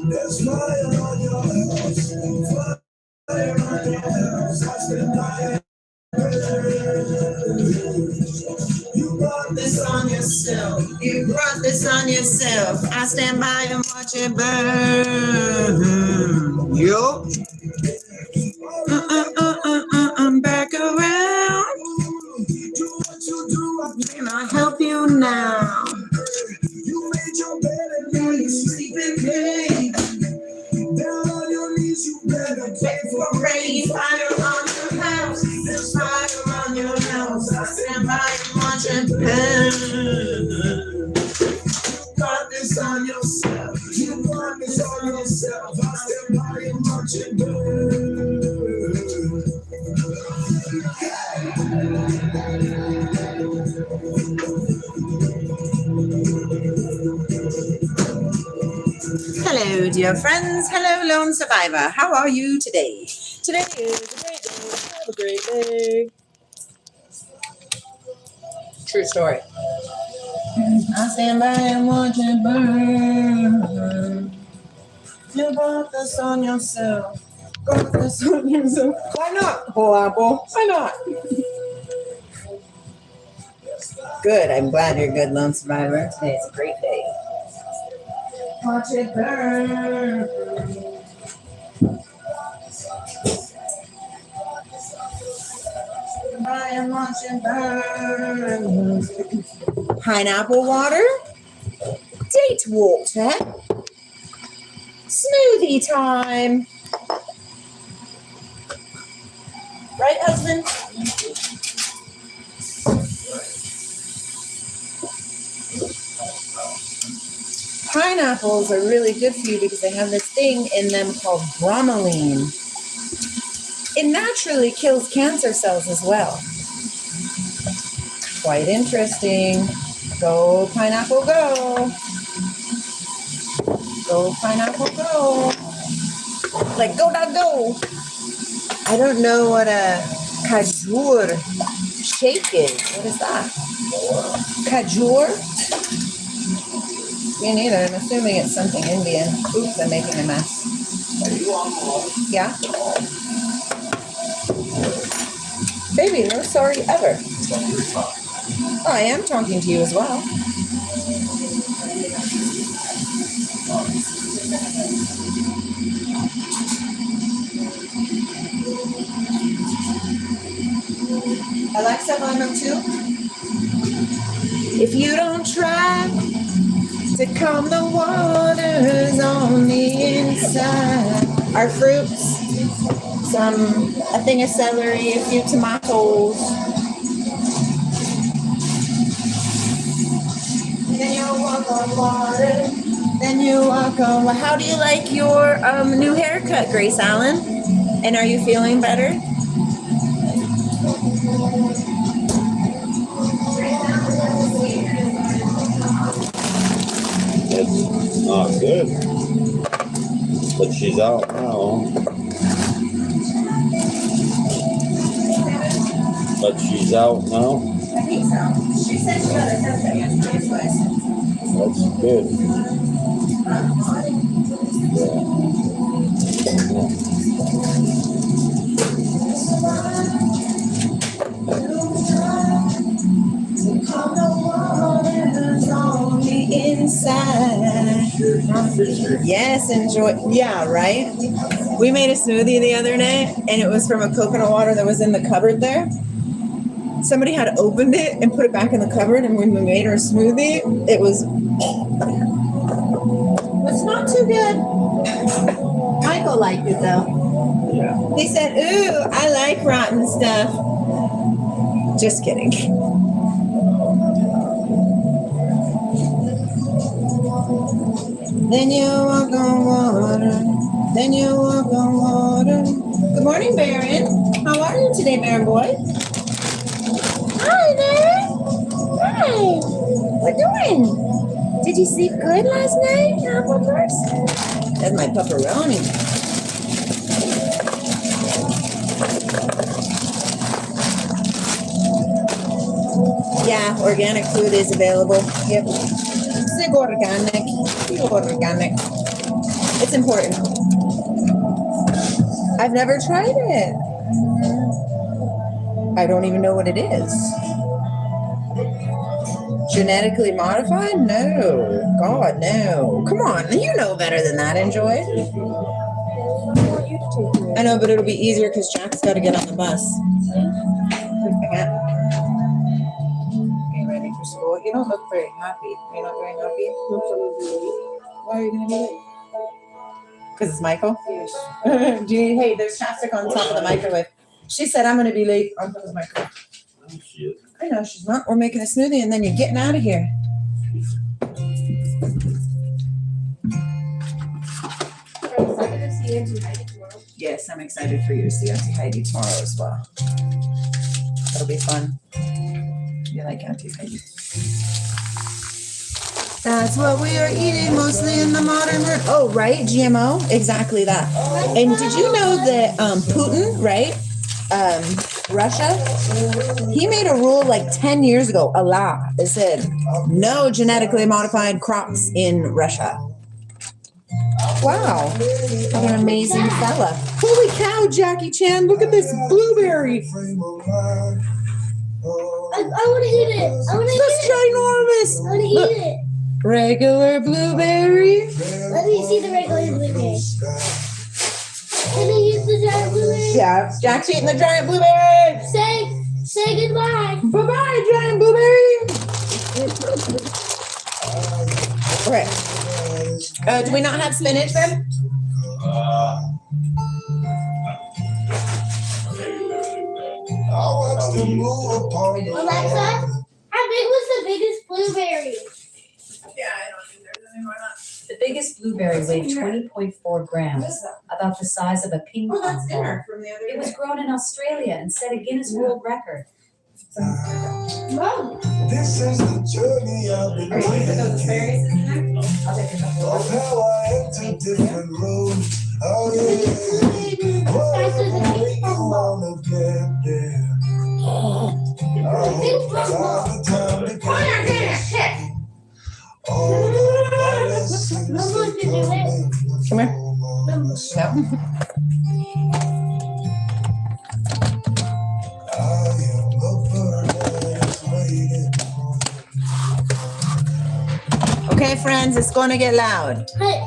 There's fire on your house, fire on your house. I stand by it. You brought this on yourself. You brought this on yourself. I stand by and watch it burn. Yo. I'm back around. Can I help you now? You made your bed and now you're sleeping, babe. Down on your knees, you better pray for rain. Fire on your house. There's fire on your house. I stand by and watch it burn. You got this on yourself. You got this on yourself. I stand by and watch it burn. Hello, dear friends. Hello, lone survivor. How are you today? Today is a great day. Have a great day. True story. I stand by and watch it burn. You brought this on yourself. Brought this on yourself. Why not, whole apple? Why not? Good. I'm glad you're good, lone survivor. Today is a great day. Watch it burn. By and watch it burn. Pineapple water. Date water. Smoothie time. Right, husband? Pineapples are really good for you because they have this thing in them called bromelain. It naturally kills cancer cells as well. Quite interesting. Go, pineapple, go. Go, pineapple, go. Like, go, dog, go. I don't know what a kajur shake is. What is that? Kajur? Me neither. I'm assuming it's something Indian. Oops, I'm making a mess. Yeah? Baby, no sorry ever. Oh, I am talking to you as well. Alexa, volume 2. If you don't try to calm the waters on the inside. Our fruits, a thing of celery, a few tomatoes. Then you walk on water. Then you walk on. Well, how do you like your new haircut, Grace Allen? And are you feeling better? It's not good, but she's out now. But she's out now. I think so. She said she got a haircut yesterday twice. That's good. Inside. Yes, enjoy. Yeah, right? We made a smoothie the other day, and it was from a coconut water that was in the cupboard there. Somebody had opened it and put it back in the cupboard, and when we made our smoothie, it was not too good. Michael liked it, though. Yeah. He said, ooh, I like rotten stuff. Just kidding. Then you walk on water. Then you walk on water. Good morning, Baron. How are you today, Baron boy? Hi there. Hi. What doing? Did you sleep good last night, Appleburst? That's my pepperoni. Yeah, organic food is available. Yep. Sig organic. Organic. It's important. I've never tried it. I don't even know what it is. Genetically modified? No. God, no. Come on. You know better than that, Enjoy. I know, but it'll be easier because Jack's got to get on the bus. Getting ready for school. You don't look very happy. You're not very happy? Why are you going to be late? Because it's Michael? Yes. Hey, there's chapstick on top of the microwave. She said I'm going to be late on top of the microwave. No, she is. I know she's not. We're making a smoothie and then you're getting out of here. Yes, I'm excited for you to see Auntie Heidi tomorrow as well. It'll be fun. You like Auntie Heidi? That's what we are eating mostly in the modern world. Oh, right? GMO? Exactly that. And did you know that Putin, right? Russia, he made a rule like 10 years ago, a law that said no genetically modified crops in Russia. Wow. What an amazing fella. Holy cow, Jackie Chan, look at this blueberry. I want to eat it. I want to eat That's it. ginormous. I want to Look, eat it. regular blueberry. Let me see the regular blueberry. Can I use the giant blueberry? Yeah, Jack's eating the giant blueberry. Say goodbye. Bye-bye, giant blueberry. Okay. Do we not have spinach, then? Alexa, how big was the biggest blueberry? Yeah, I don't think there's any more left. The biggest blueberry weighed 20.4 grams, about the size of a ping Oh, pong that's ball. dinner from the other It was day. grown in Australia and set a Guinness World Record. Mom. This is the journey I've been Are you gonna put those asparagus in there? I'll take a couple of of how I entered different roads. Oh yeah, what I wanna get there. Oh, time to get all the lessons Mama, did you that win? Come here. I am a bird that's waiting. Okay, friends, it's going to get loud. Hey,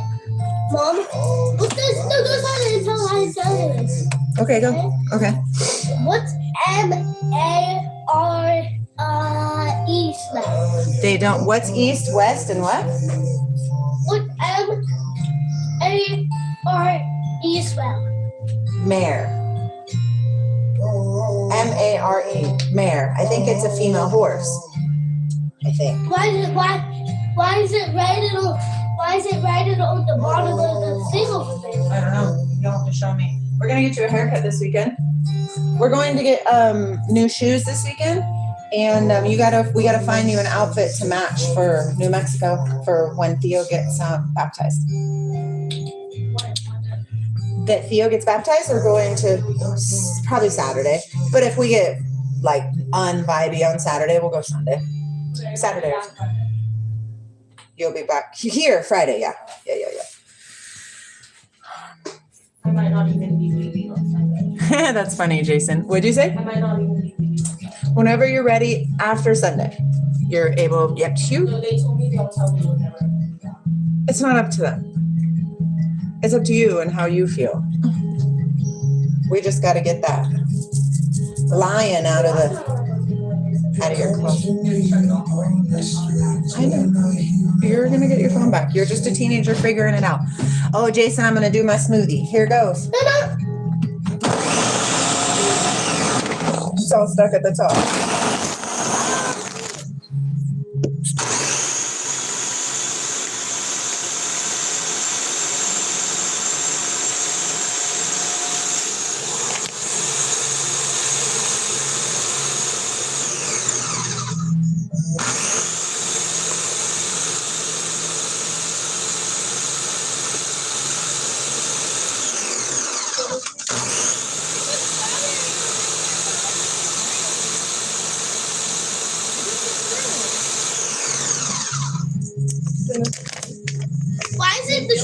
Mom. What's this? No, go ahead and tell how to say this. Okay, go. Okay. What's M-A-R-E spell? They don't. What's east, west, and what? What's M-A-R-E spell? Mare. M-A-R-E. Mare. I think it's a female horse. I think. Why is it rated on the bottom of the thing over there? I don't know. You'll have to show me. We're gonna get you a haircut this weekend. We're going to get new shoes this weekend, and we gotta find you an outfit to match for New Mexico for when Theo gets baptized. That Theo gets baptized, we're going to probably Saturday. But if we get like unvibey on Saturday, we'll go Sunday. Saturday. Or Sunday. You'll be back here Friday. Yeah. I might not even be leaving on Sunday. That's funny, Jason. What'd you say? I might not even be leaving. Whenever you're ready after Sunday, you're able. Yep. So they told me they'll tell me whatever. It's not up to them. It's up to you and how you feel. We just got to get that lion out of your closet. I know. You're gonna get your phone back. You're just a teenager figuring it out. Oh, Jason, I'm gonna do my smoothie. Here goes. It's all stuck at the top.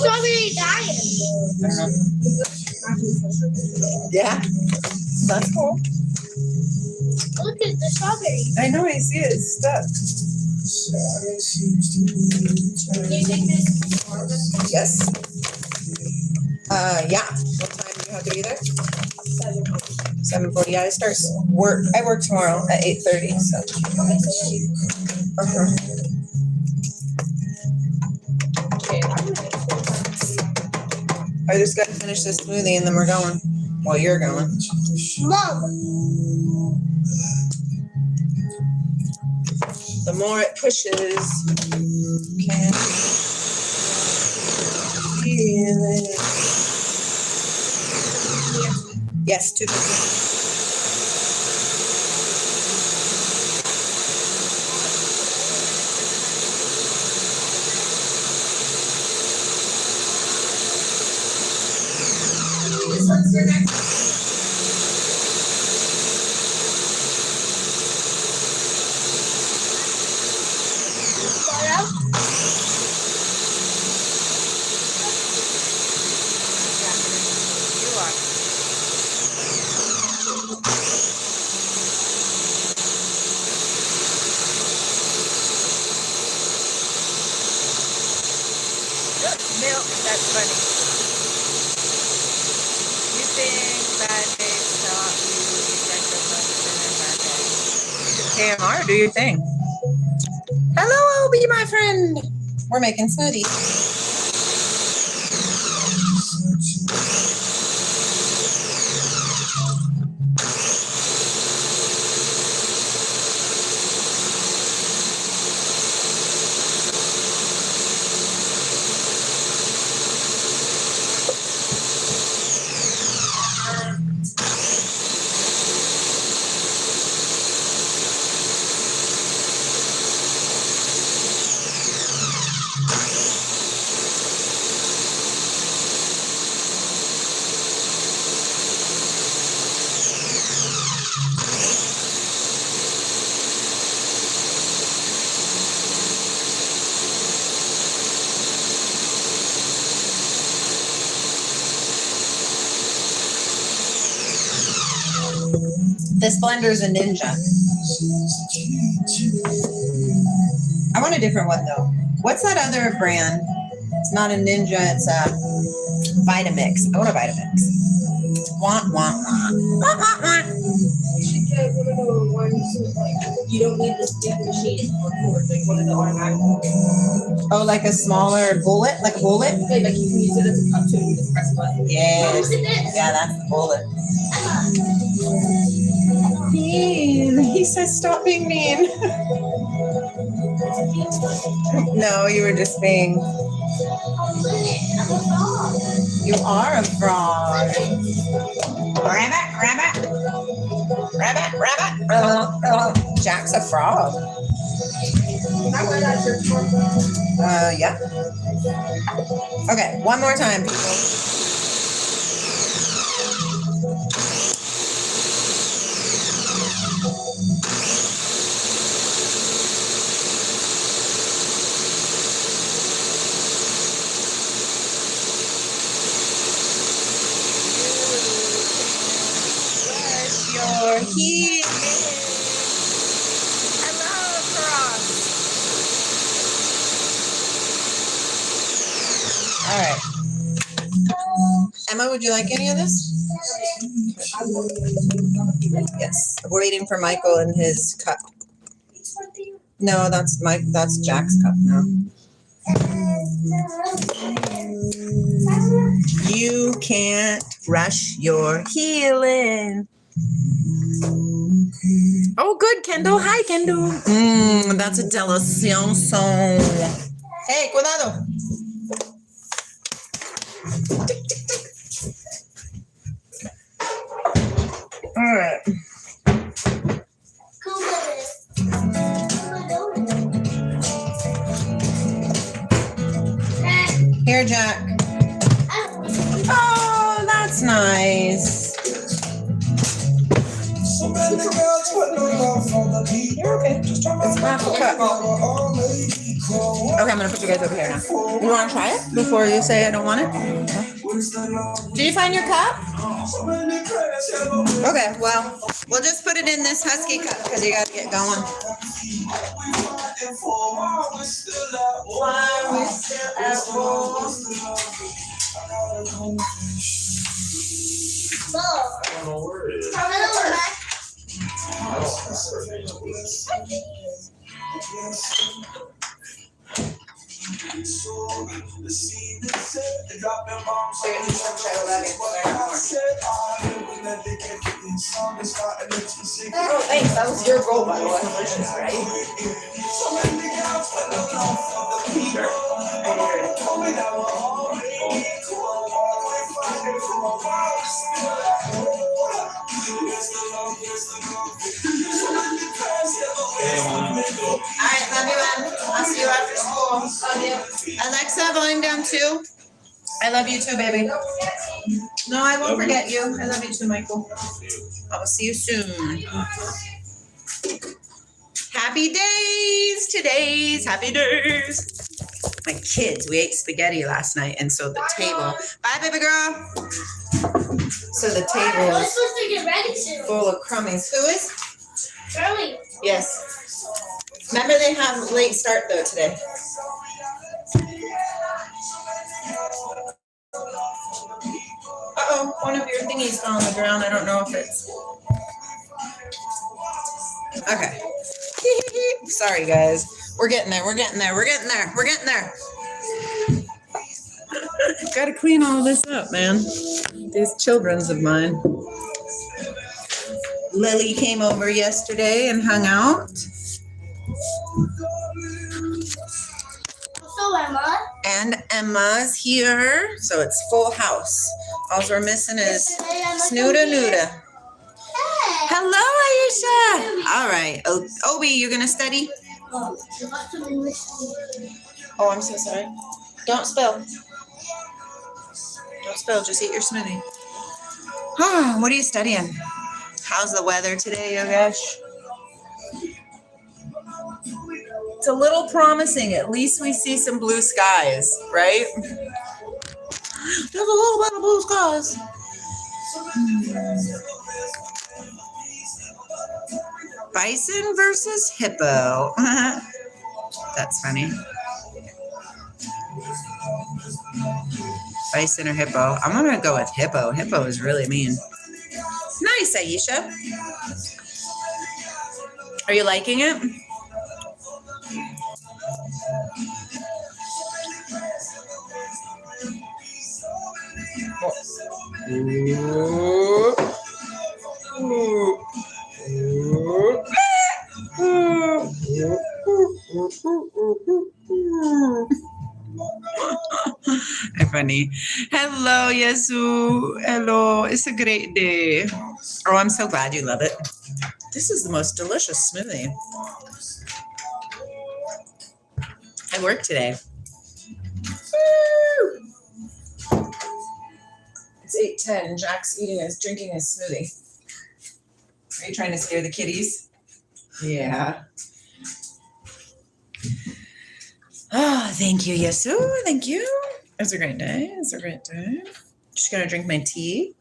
strawberry diet? I don't know. Yeah, that's cool. Look at the strawberry. I know, I see it. It's stuck. Yes. Yeah. What time do you have to be there? 7:40. Yeah, I start work. I work tomorrow at 8:30. So. Uh-huh. I just got to finish this smoothie and then we're going. Well, you're going. Mom. The more it pushes, can feel it. Yes, 250. This one's your next. Milk, that's funny. You think bad days stop you eject the KMR, do your thing. Hello, Obi, my friend. We're making smoothie. This blender's a Ninja. I want a different one though. What's that other brand? It's not a Ninja, it's a Vitamix. I want a Vitamix. Want. You should get one of the ones like you don't need this big machine or cord, like one of the automatic ones. Oh, like a smaller bullet? Like a bullet? Like you can use it as a cup too, you just press a button. Yes. Yeah, that's the bullet. Mean. He says stop being mean. No, you were just being. You are a frog. Rabbit. Jack's a frog. Yeah. Okay, one more time, people. Your heel. Hello, cross. All right. Emma, would you like any of this? Yes. We're waiting for Michael and his cup. No, that's Jack's cup now. You can't rush your healing. Oh, good, Kendall. Hi, Kendall. That's a delicioso. Hey, cuidado. All right. Here, Jack. Oh, that's nice. You're okay. Just drop it. It's half a cup. Okay, I'm gonna put you guys over here now. You wanna try it before you say I don't want it? Did you find your cup? Okay, well, we'll just put it in this husky cup because you gotta get going. While we're still at war. Hello, Oh, thanks. That was your goal, by the way. Delicious, right? Alright, love you, man. I'll see you after school. Love you. Alexa, volume down too. I love you too, baby. No, I won't forget you. I love you too, Michael. I will see you soon. Happy days, today's happy days. My kids, we ate spaghetti last night, and so the table. Bye, baby girl. So the table we're is supposed to get ready soon. full of crummies. Who is? Early. Yes. Remember, they have late start though today. Uh-oh, one of your thingies fell on the ground. I don't know if it's... Okay. Sorry, guys. We're getting there. We're getting there. We're getting there. We're getting there. Gotta clean all this up, man. These children's of mine. Lily came over yesterday and hung out. So Emma. And Emma's here. So it's full house. All we're missing is Snooda Nuda. Hey. Hello, Aisha. All right. Obi, you gonna study? Oh, Oh, I'm so sorry. Don't spill. Don't spill. Just eat your smoothie. What are you studying? How's the weather today, Yogesh? It's a little promising. At least we see some blue skies, right? There's a little bit of blue skies. Bison versus hippo. That's funny. Bison or hippo? I'm gonna go with hippo. Hippo is really mean. Nice, Aisha. Are you liking it? Funny. Hello, Yesu. Hello. It's a great day. Oh, I'm so glad you love it. This is the most delicious smoothie. I worked today. Woo! It's 8:10 and Jack's drinking his smoothie. Are you trying to scare the kitties? Yeah. Oh, thank you, Yesu. Thank you. It's a great day. It's a great day. Just gonna drink my tea.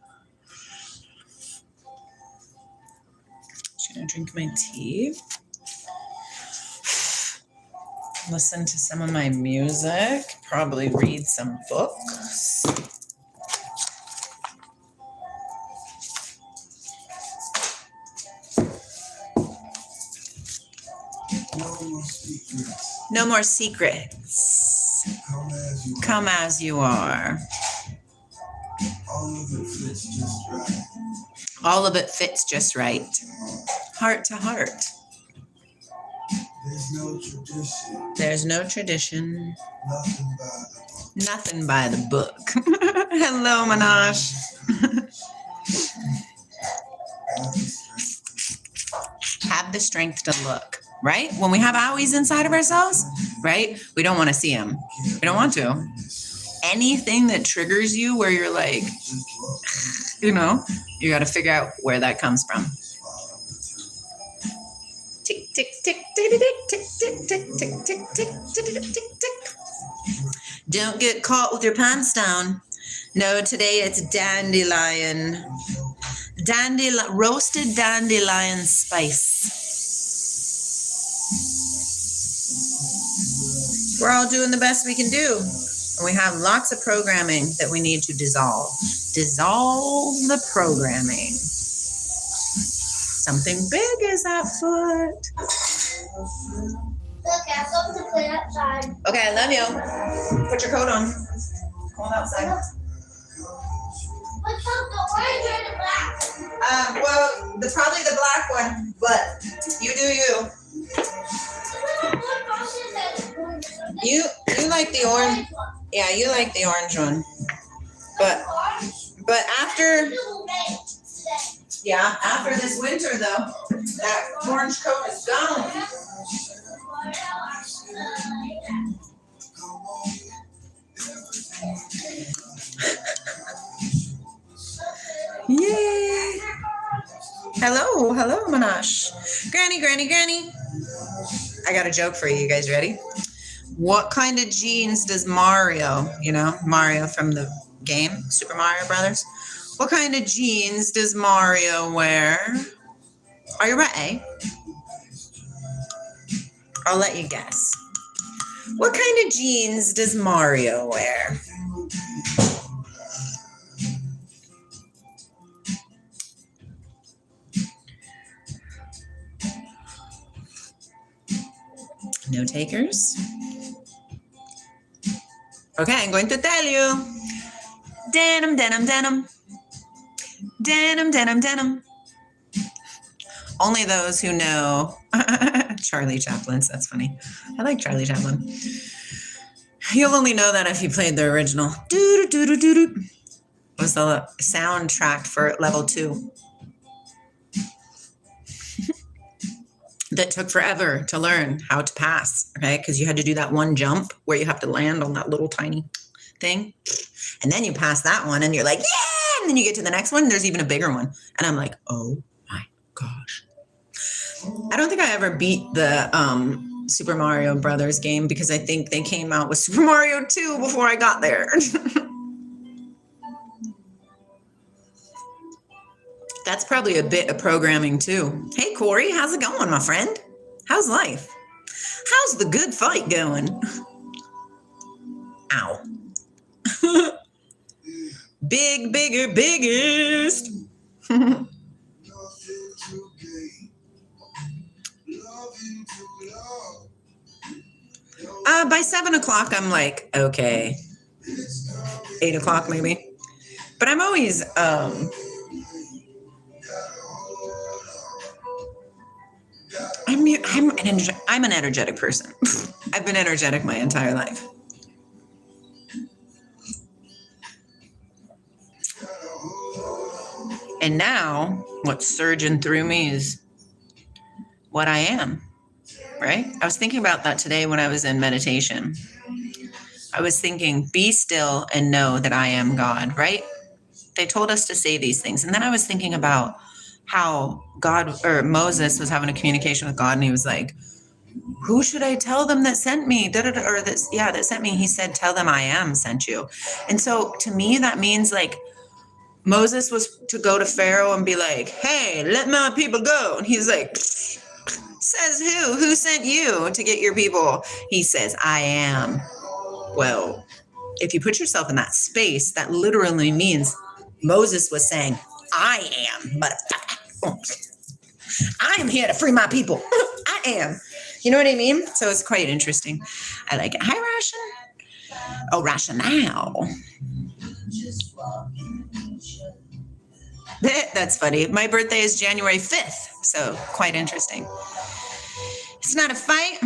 Just gonna drink my tea. Listen to some of my music. Probably read some books. No more secrets. Come as you are. All of it fits just right. Heart to heart. There's no tradition. Nothing by the book. Hello, Manash. Have the strength to look. Right? When we have owies inside of ourselves, right? We don't want to see them. We don't want to. Anything that triggers you where you're like, you got to figure out where that comes from. Tick Tick, tick, tick, tick, tick, tick, tick, tick, tick, tick, tick, tick, tick, tick. Don't get caught with your pants down. No, today it's dandelion. Roasted dandelion spice. We're all doing the best we can do. And we have lots of programming that we need to dissolve. Dissolve the programming. Something big is afoot. Look, I love to play outside. Okay, I love you. Put your coat on. Cold outside. What's up, the orange or the black? Well, probably the black one, but you do you. You like the orange. Yeah, you like the orange one. But after this winter though, that orange coat is gone. Yay! Hello, Manash. Granny. I got a joke for you. You guys ready? What kind of jeans does Mario, Mario from the game, Super Mario Brothers? What kind of jeans does Mario wear? Are you ready? I'll let you guess. What kind of jeans does Mario wear? No takers? Okay, I'm going to tell you. Denim. Only those who know Charlie Chaplin's. That's funny. I like Charlie Chaplin. You'll only know that if you played the original. Doo-doo-doo-doo-doo-doo. Was the soundtrack for level 2. That took forever to learn how to pass, okay? Because you had to do that one jump where you have to land on that little tiny thing. And then you pass that one and you're like, yeah! And then you get to the next one, and there's even a bigger one. And I'm like, oh my gosh. I don't think I ever beat the Super Mario Brothers game because I think they came out with Super Mario 2 before I got there. That's probably a bit of programming too. Hey, Corey, how's it going, my friend? How's life? How's the good fight going? Ow. Big, bigger, biggest. By 7 o'clock, I'm like, okay. 8 o'clock maybe. But I'm always, I'm an energetic person. I've been energetic my entire life. And now what's surging through me is what I am, right? I was thinking about that today when I was in meditation. I was thinking, be still and know that I am God, right? They told us to say these things. And then I was thinking about how Moses was having a communication with God, and he was like, who should I tell them that sent me? That sent me. He said, tell them I am sent you. And so to me, that means like Moses was to go to Pharaoh and be like, hey, let my people go. And he's like, says who? Who sent you to get your people? He says, I am. Well, if you put yourself in that space, that literally means Moses was saying, I am, but I am here to free my people. I am. You know what I mean? So it's quite interesting. I like it. Hi, Ration. Oh, rationale. That's funny. My birthday is January 5th, so quite interesting. It's not a fight.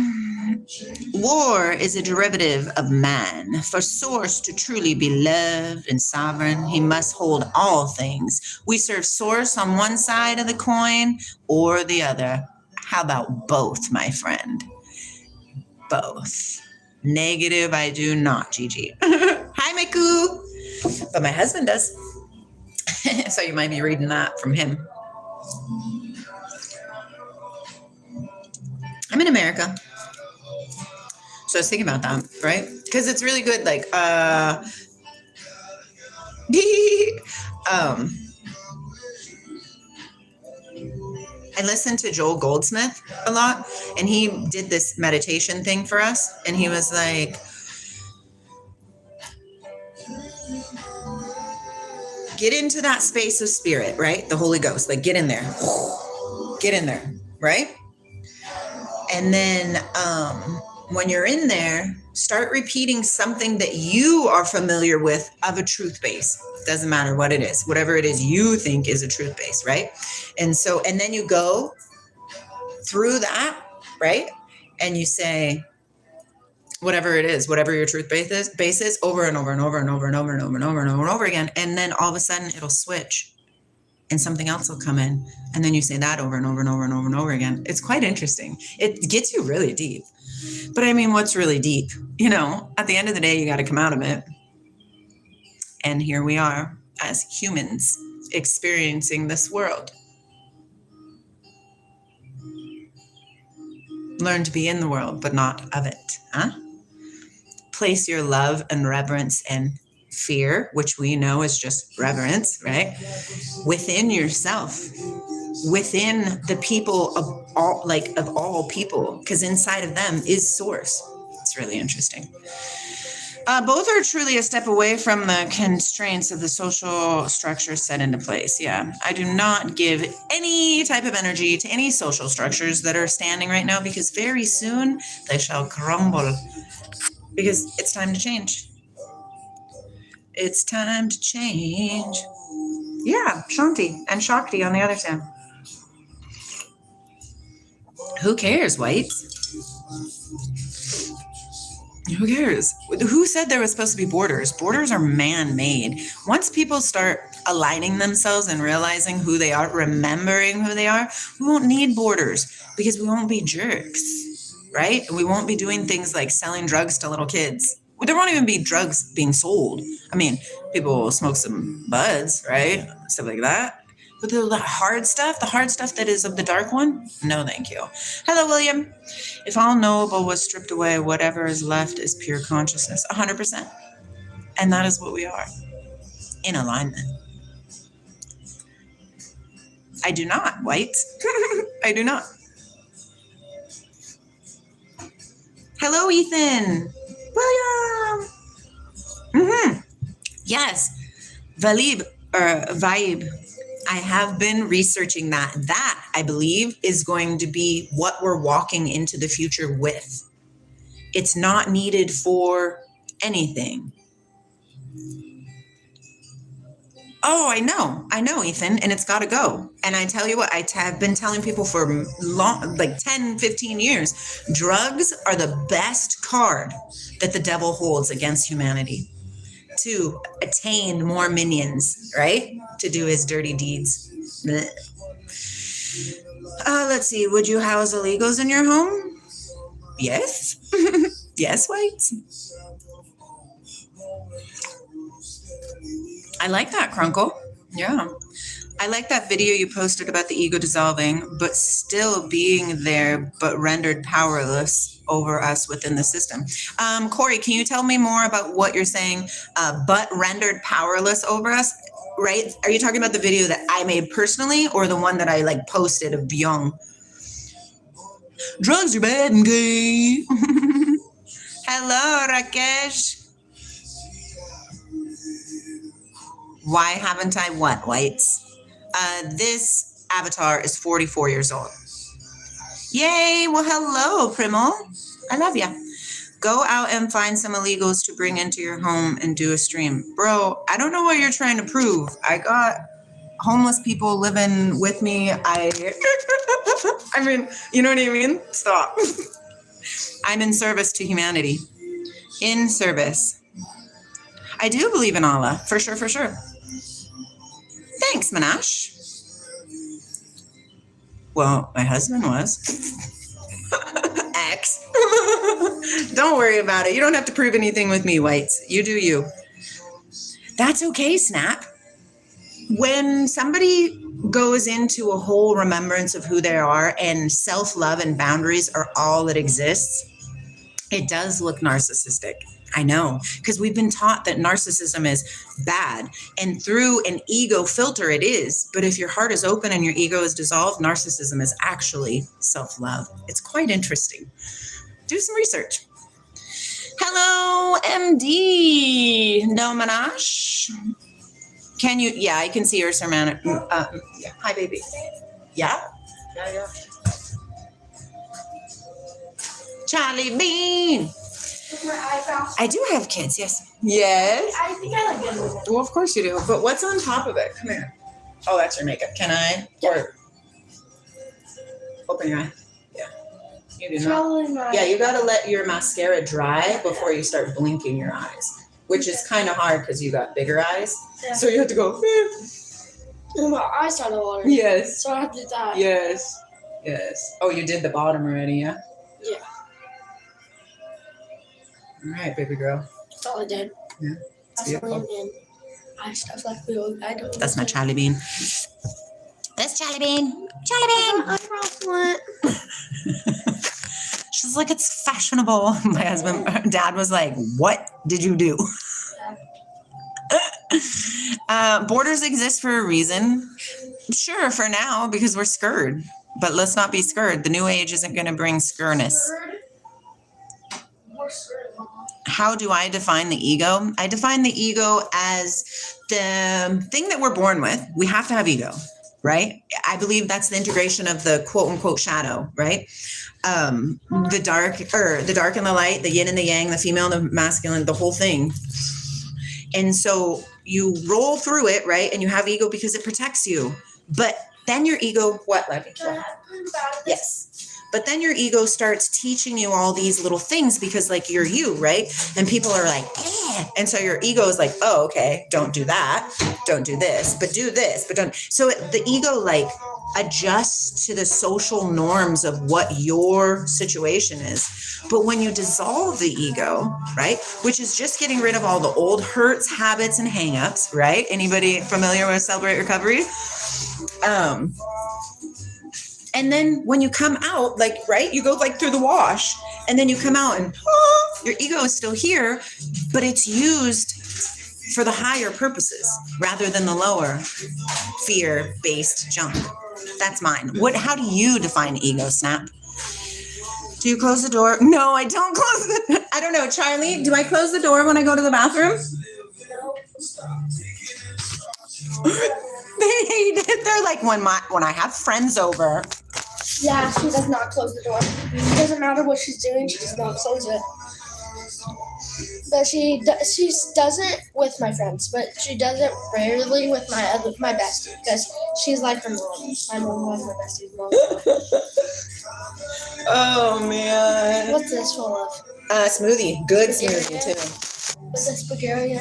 War is a derivative of man. For Source to truly be loved and sovereign, he must hold all things. We serve Source on one side of the coin or the other. How about both, my friend? Both. Negative, I do not, Gigi. Hi, Miku. But my husband does. So you might be reading that from him. I'm in America. So I was thinking about that, right? Because it's really good. Like, I listened to Joel Goldsmith a lot, and he did this meditation thing for us. And he was like, get into that space of spirit, right? The Holy Ghost, like get in there, right? And then when you're in there, start repeating something that you are familiar with of a truth base. Doesn't matter what it is, whatever it is you think is a truth base, right? And then you go through that, right? And you say, whatever it is, whatever your truth base is, over and over and over and over and over and over and over and over and over again. And then all of a sudden it'll switch and something else will come in. And then you say that over and over and over and over and over again. It's quite interesting. It gets you really deep. But I mean, what's really deep? You know, at the end of the day, you got to come out of it. And here we are as humans experiencing this world. Learn to be in the world, but not of it. Huh? Place your love and reverence and fear, which we know is just reverence, right? Within yourself, within the people of all people, because inside of them is source. It's really interesting. Both are truly a step away from the constraints of the social structure set into place. Yeah, I do not give any type of energy to any social structures that are standing right now, because very soon they shall crumble. Because it's time to change. It's time to change. Yeah, Shanti and Shakti on the other side. Who cares, whites? Who cares? Who said there was supposed to be borders? Borders are man-made. Once people start aligning themselves and realizing who they are, remembering who they are, we won't need borders because we won't be jerks, right? We won't be doing things like selling drugs to little kids. There won't even be drugs being sold. I mean, people will smoke some buds, right? Stuff like that. But the hard stuff that is of the dark one, no thank you. Hello, William. If all knowable was stripped away, whatever is left is pure consciousness, 100%. And that is what we are, in alignment. I do not, whites. I do not. Hello, Ethan. William. Mm-hmm. Yes. Vibe. I have been researching that. That, I believe, is going to be what we're walking into the future with. It's not needed for anything. Oh, I know, Ethan, and it's got to go. And I tell you what, I have been telling people for long, like 10, 15 years, drugs are the best card that the devil holds against humanity to attain more minions, right? To do his dirty deeds. Let's see. Would you house illegals in your home? Yes. Yes, whites. I like that, Crunkle. Yeah. I like that video you posted about the ego dissolving, but still being there, but rendered powerless over us within the system. Corey, can you tell me more about what you're saying, but rendered powerless over us, right? Are you talking about the video that I made personally or the one that I like posted of Byung? Drugs are bad and gay. Hello, Rakesh. Why haven't I what, whites? This avatar is 44 years old. Yay! Well, hello, Primal. I love ya. Go out and find some illegals to bring into your home and do a stream. Bro, I don't know what you're trying to prove. I got homeless people living with me. I mean, you know what I mean? Stop. I'm in service to humanity. In service. I do believe in Allah. For sure, for sure. Thanks, Manash. Well, my husband was. Ex. Don't worry about it. You don't have to prove anything with me, whites. You do you. That's okay, Snap. When somebody goes into a whole remembrance of who they are, and self-love and boundaries are all that exists, it does look narcissistic. I know, because we've been taught that narcissism is bad, and through an ego filter it is. But if your heart is open and your ego is dissolved, narcissism is actually self-love. It's quite interesting. Do some research. Hello, MD. No Manash. Can you? Yeah, I can see your Sermon. Yeah. Hi, baby. Yeah. Yeah. Charlie Bean. My eyebrows. I do have kids. Yes. Yes. I think I like it. Well, of course you do. But what's on top of it? Come here. Oh, that's your makeup. Can I? Or open your eye. Yeah. You do not. Probably not. Yeah, you gotta let your mascara dry before you start blinking your eyes, which is kind of hard because you got bigger eyes. Yeah. So you have to go. And my eyes started watering. Yes. So I have to do that. Yes. Yes. Oh, you did the bottom already, yeah? Yeah. All right, baby girl. That's all I did. Yeah. It's beautiful. And eye stuff like we all. I don't. That's my Charlie Bean. That's Charlie Bean. Charlie Bean. My eyebrows went. She's like, it's fashionable. My husband, dad was like, what did you do? Borders exist for a reason. Sure, for now, because we're scared. But let's not be scared. The new age isn't going to bring scaredness. We're scared, Mama. How do I define the ego? I define the ego as the thing that we're born with. We have to have ego, right? I believe that's the integration of the quote unquote shadow, right? The dark and the light, the yin and the yang, the female and the masculine, the whole thing. And so you roll through it, right? And you have ego because it protects you. But then your ego, what, Levy? Can I have proof about this? Yes. But then your ego starts teaching you all these little things because like you're you, right? And people are like, eh. And so your ego is like, oh, okay, don't do that. Don't do this, but do this, but don't. So the ego like adjusts to the social norms of what your situation is. But when you dissolve the ego, right, which is just getting rid of all the old hurts, habits, and hangups, right? Anybody familiar with Celebrate Recovery? And then when you come out, like, right, you go like through the wash and then you come out and your ego is still here, but it's used for the higher purposes rather than the lower fear-based junk. That's mine. How do you define ego, Snap? Do you close the door? No, I don't close the I don't know. Charlie, do I close the door when I go to the bathroom? They hate it. They're like, when I have friends over. Yeah, she does not close the door. It doesn't matter what she's doing, she does not close it. But she does it with my friends, but she does it rarely with my bestie because she's like her mom. My mom was my bestie's mom. Oh man. What's this full of? Smoothie. Good smoothie too. Is this spaghetti?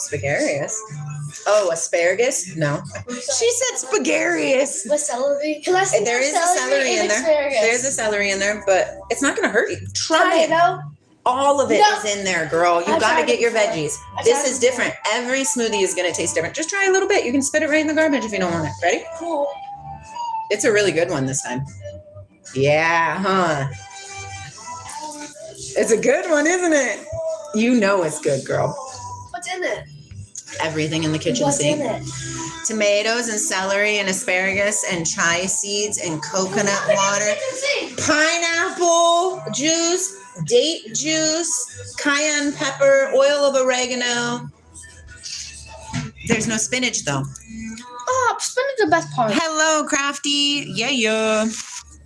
Spagarius? Oh, asparagus? No. She said spagarius. With celery? There is a celery in there. Asparagus. There's a celery in there, but it's not going to hurt you. Try it. Tomato? All of it No. is in there, girl. You I've got to tried get it your before. veggies. I've This tried is it different. Every smoothie is going to taste different. Just try a little bit. You can spit it right in the garbage if you don't want it. Ready? Cool. It's a really good one this time. Yeah, huh? It's a good one, isn't it? You know it's good, girl. What's in it? Everything in the kitchen What's sink. in it? Tomatoes and celery and asparagus and chia seeds and coconut water, pineapple juice, date juice, cayenne pepper, oil of oregano. There's no spinach though. Oh, spinach is the best part. Hello, Crafty. Yeah.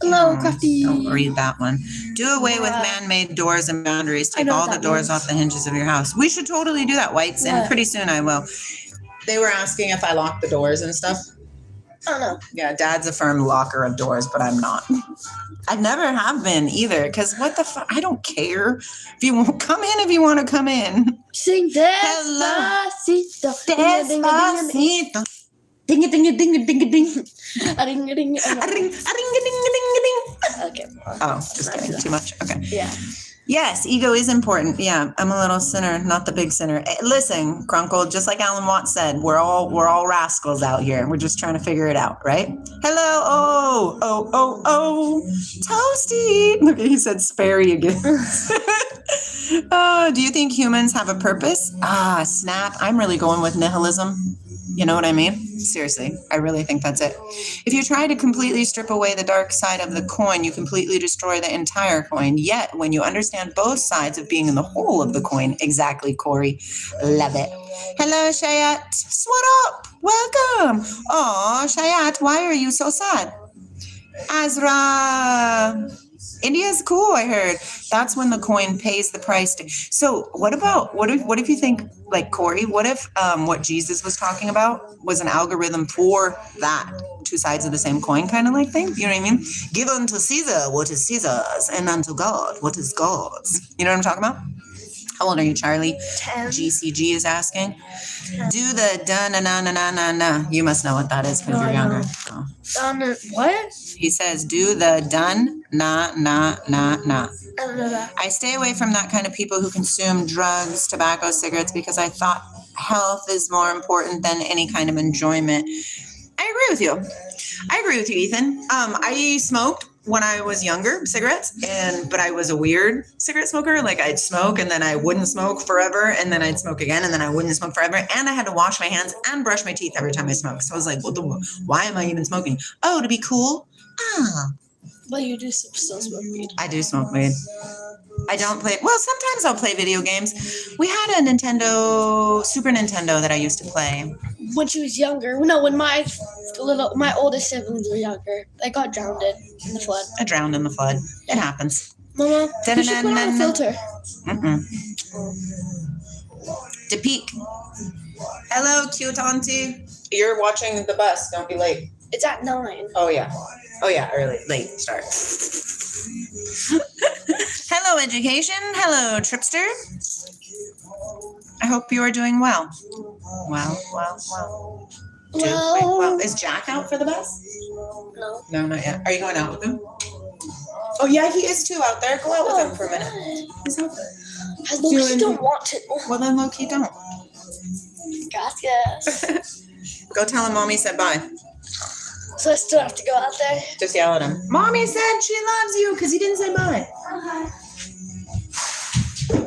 Hello, Crafty. Don't read that one. Do away with man-made doors and boundaries. I Take know all what the that doors means. off the hinges of your house. We should totally do that, Whites, and What? pretty soon I will. They were asking if I lock the doors and stuff. I don't know. Yeah, Dad's a firm locker of doors, but I'm not. I never have been either, because what the fuck? I don't care. If you want come in, if you want to come in. Sing Despacito. Despacito. Ding a ding a ding a ding a ding. A ring a ring. A ring a ding a ding a ding a ding. Okay. Oh, just kidding. Too much. Okay. Yeah. Yes, ego is important. Yeah, I'm a little sinner, not the big sinner. Listen, Crunkle, just like Alan Watts said, we're all rascals out here. We're just trying to figure it out, right? Hello, oh, Toasty. Look, he said Sperry again. Do you think humans have a purpose? Snap. I'm really going with nihilism. You know what I mean? Seriously, I really think that's it. If you try to completely strip away the dark side of the coin, you completely destroy the entire coin. Yet, when you understand both sides of being in the whole of the coin, exactly, Corey. Love it. Hello, Shayat. What up? Welcome. Oh, Shayat, why are you so sad? Azra. India's cool, I heard. That's when the coin pays the price. So what if you think, like Corey, what if what Jesus was talking about was an algorithm for that two sides of the same coin kind of like thing? You know what I mean? Give unto Caesar what is Caesar's and unto God what is God's. You know what I'm talking about? How old are you, Charlie? 10. GCG is asking. Do the dun-na-na-na-na-na. You must know what that is because you're younger. Oh. What? He says, do the done, na. I don't know that. I stay away from that kind of people who consume drugs, tobacco, cigarettes, because I thought health is more important than any kind of enjoyment. I agree with you, Ethan. I smoked when I was younger, cigarettes, but I was a weird cigarette smoker. Like I'd smoke and then I wouldn't smoke forever, and then I'd smoke again and then I wouldn't smoke forever, and I had to wash my hands and brush my teeth every time I smoked. So I was like, why am I even smoking? Oh, to be cool? But you do still smoke weed. I do smoke weed. I don't play. Well, sometimes I'll play video games. We had a Super Nintendo that I used to play. When she was younger. No, when my oldest siblings were younger. They got drowned in the flood. I drowned in the flood. It happens. Mama, you should put on a filter. To peek. Hello, cute auntie. You're watching the bus. Don't be late. It's at 9. Oh, yeah. Early. Late start. Hello, education. Hello, Tripster. I hope you are doing well. Well. Is Jack out for the bus? No. No, not yet. Are you going out with him? Oh, yeah, he is too out there. Go out with him for a minute. He's out there. I low-key don't want to. Well, then low-key don't. Gracias. Go tell him Mommy said bye. So I still have to go out there? Just yell at him. Mommy said she loves you because he didn't say bye.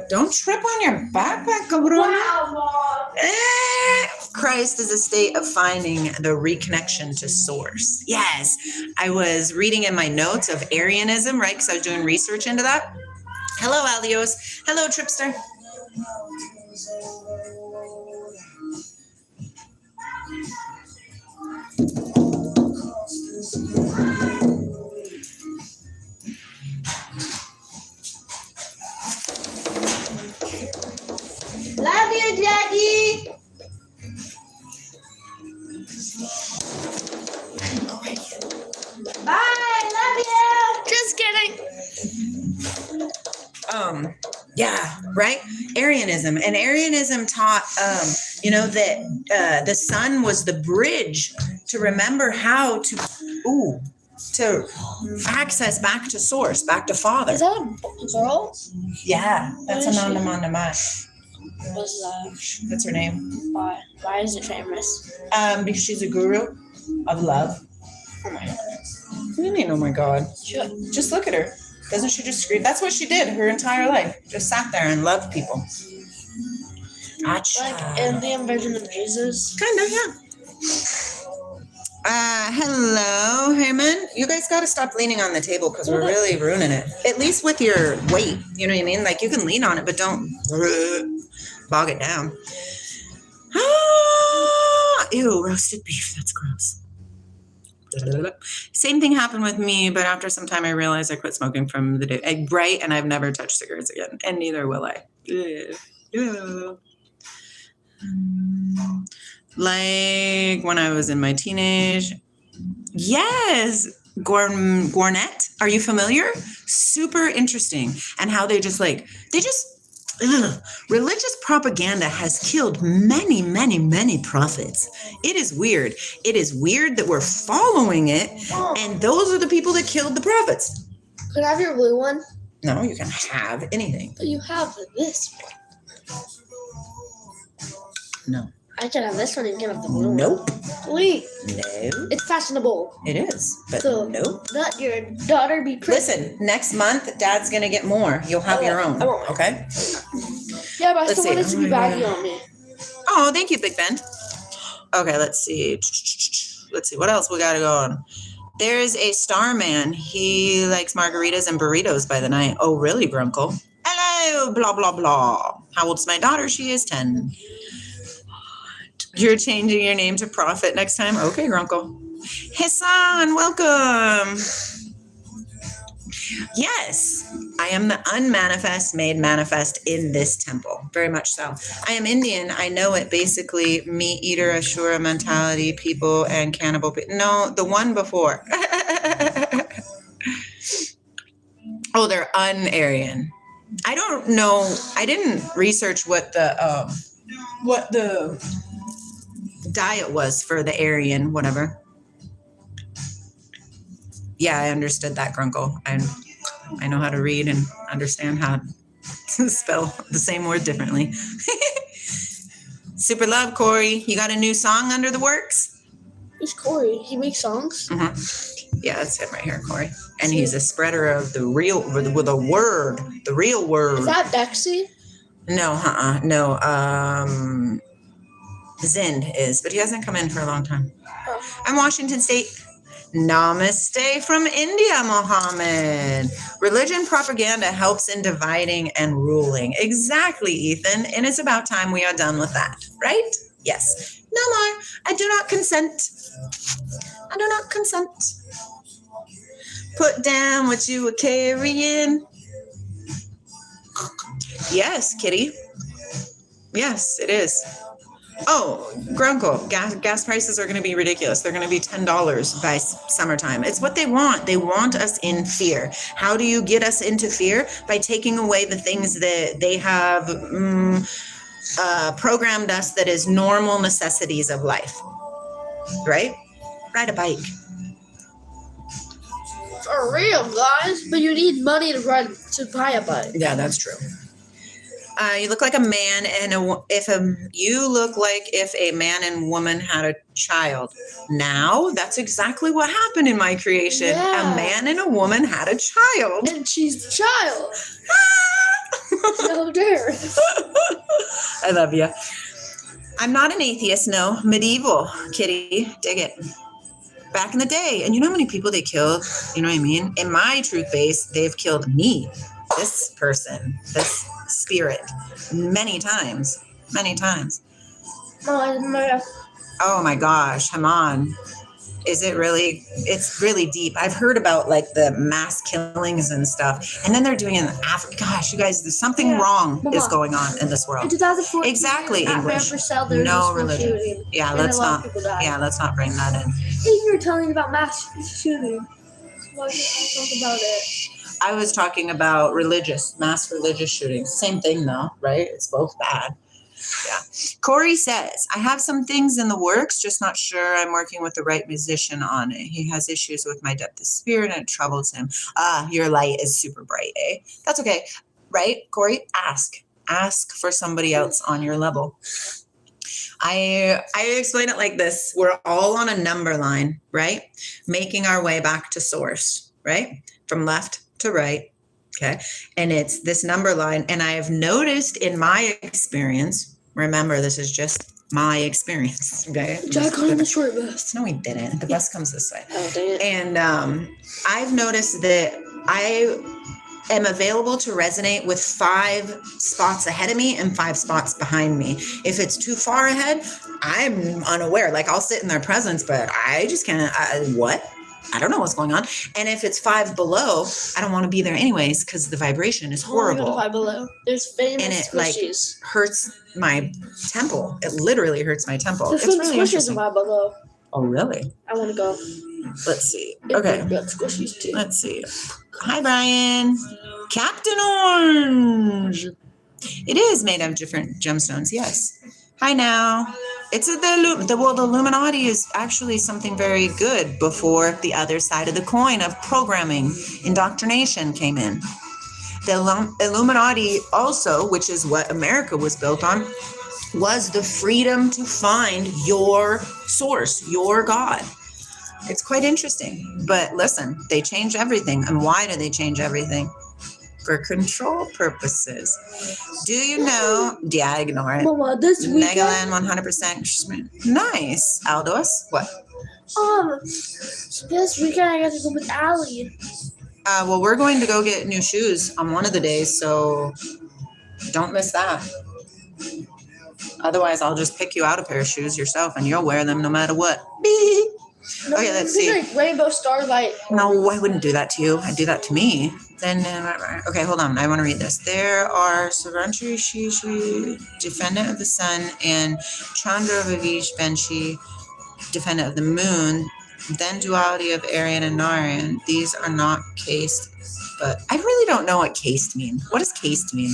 Don't trip on your backpack, cabrón. Wow, Mom. Christ is a state of finding the reconnection to source. Yes. I was reading in my notes of Arianism, right? Because I was doing research into that. Hello, Alios. Hello, Tripster. Love you, Jackie. Bye. Love you. Just kidding. Yeah, right. Arianism, and Arianism taught, that the sun was the bridge to remember how to access back to source, back to Father. Is that a girl? Yeah, that's What is Ananda she? Mandamai. What's that? That's her name. Why? Why is it famous? Because she's a guru of love. Oh my god. What do you mean, oh my God? Just look at her. Doesn't she just scream? That's what she did her entire life. Just sat there and loved people. Like Indian version of Jesus? Kind of, yeah. Hello, Herman. You guys got to stop leaning on the table because we're really ruining it. At least with your weight. You know what I mean? Like, you can lean on it, but don't bog it down. Ew, roasted beef. That's gross. Same thing happened with me, but after some time I realized I quit smoking from the day, right? And I've never touched cigarettes again, and neither will I. Like when I was in my teenage. Yes, Gornet. Are you familiar? Super interesting. And how religious propaganda has killed many, many, many prophets. It is weird. It is weird that we're following it, and those are the people that killed the prophets. Could I have your blue one? No, you can have anything. But you have this one. No. I can have this one and you can have the blue one. Nope. Wait, No. it's fashionable. It is, but So, nope. let your daughter be pretty. Listen, next month, Dad's gonna get more. You'll have your own. I won't. Okay. Yeah, but I Let's still want it see. to be baggy on me. Oh, thank you, Big Ben. Okay, let's see. Let's see what else we got going. There's a Starman. He likes margaritas and burritos by the night. Oh, really, Grunkle? Hello, blah, blah, blah. How old's my daughter? She is 10. You're changing your name to Prophet next time? Okay, Grunkle. Hassan, welcome. Yes, I am the unmanifest made manifest in this temple. Very much so. I am Indian. I know it. Basically, meat eater, Ashura mentality, people, and cannibal. No, the one before. Oh, they're un-Aryan. I don't know. I didn't research what the diet was for the Aryan, whatever. Yeah, I understood that, Grunkle. I know how to read and understand how to spell the same word differently. Super love, Corey. You got a new song under the works? Who's Corey? He makes songs? Mm-hmm. Yeah, that's him right here, Corey. And he's a spreader of the real, with a word, the real word. Is that Bexy? No, no. Zind is, but he hasn't come in for a long time. Oh. I'm Washington State. Namaste from India, Mohammed. Religion propaganda helps in dividing and ruling. Exactly, Ethan. And it's about time we are done with that, right? Yes. No more. I do not consent. I do not consent. Put down what you were carrying. Yes, Kitty. Yes, it is. Oh, Grunkle, gas prices are going to be ridiculous. They're going to be $10 by summertime. It's what they want. They want us in fear. How do you get us into fear? By taking away the things that they have programmed us that is normal necessities of life. Right? Ride a bike. For real, guys. But you need money to buy a bike. Yeah, that's true. You look like a man, and you look like if a man and woman had a child. Now, that's exactly what happened in my creation. Yeah. A man and a woman had a child. And she's the child. So dare. I love you. I'm not an atheist, no. Medieval, Kitty. Dig it. Back in the day, and you know how many people they killed? You know what I mean? In my truth base, they've killed me, this person, this spirit, many times. Oh my gosh, Haman. Is it really? It's really deep. I've heard about like the mass killings and stuff, and then they're doing it in Africa. Gosh, you guys, there's something wrong is going on in this world. In 2014, Exactly, at English. Purcell, there was No a school religion. shooting, Yeah, and let's a lot not. of people died. Yeah, let's not bring that in. Hey, you were telling me about mass shooting. Why can't I talk about it? I was talking about mass religious shootings. Same thing though, right? It's both bad. Yeah. Corey says, I have some things in the works, just not sure I'm working with the right musician on it. He has issues with my depth of spirit and it troubles him. Your light is super bright, eh? That's okay. Right, Corey? Ask for somebody else on your level. I explain it like this. We're all on a number line, right? Making our way back to source, right? From left to right. Okay. And it's this number line. And I have noticed in my experience, remember, this is just my experience. Okay. Jack got on the short bus. No, he didn't. The bus comes this way. Oh, dang it. And I've noticed that I am available to resonate with 5 spots ahead of me and 5 spots behind me. If it's too far ahead, I'm unaware. Like I'll sit in their presence, but I just can't. What? I don't know what's going on. And if it's 5 below, I don't want to be there anyways because the vibration is horrible. 5 below. There's famous And it squishies. hurts my temple. It literally hurts my temple. There's It's some really squishies in interesting. 5 below. Oh, really? I want to go. Let's see. They've Okay. got squishies too. Let's see. Hi, Brian. Captain Orange. It is made of different gemstones. Yes. Hi now. It's the Illuminati is actually something very good before the other side of the coin of programming, indoctrination came in. The Illuminati also, which is what America was built on, was the freedom to find your source, your God. It's quite interesting. But listen, they change everything. And why do they change everything? For control purposes. Do you know? Yeah, ignore it. Mama, this weekend, Megaland 100%. Nice. Aldous, what? this weekend I got to go with Allie. Well, we're going to go get new shoes on one of the days, so don't miss that. Otherwise, I'll just pick you out a pair of shoes yourself, and you'll wear them no matter what. No, Okay, let's it's see. like Rainbow Starlight. No, I wouldn't do that to you. I'd do that to me. Then, okay, hold on. I want to read this. There are Saranchi Shishi, Defendant of the Sun, and Chandra Vivish Benshi, Defendant of the Moon, then Duality of Aryan and Narayan. These are not cased, but I really don't know what cased mean. What does cased mean?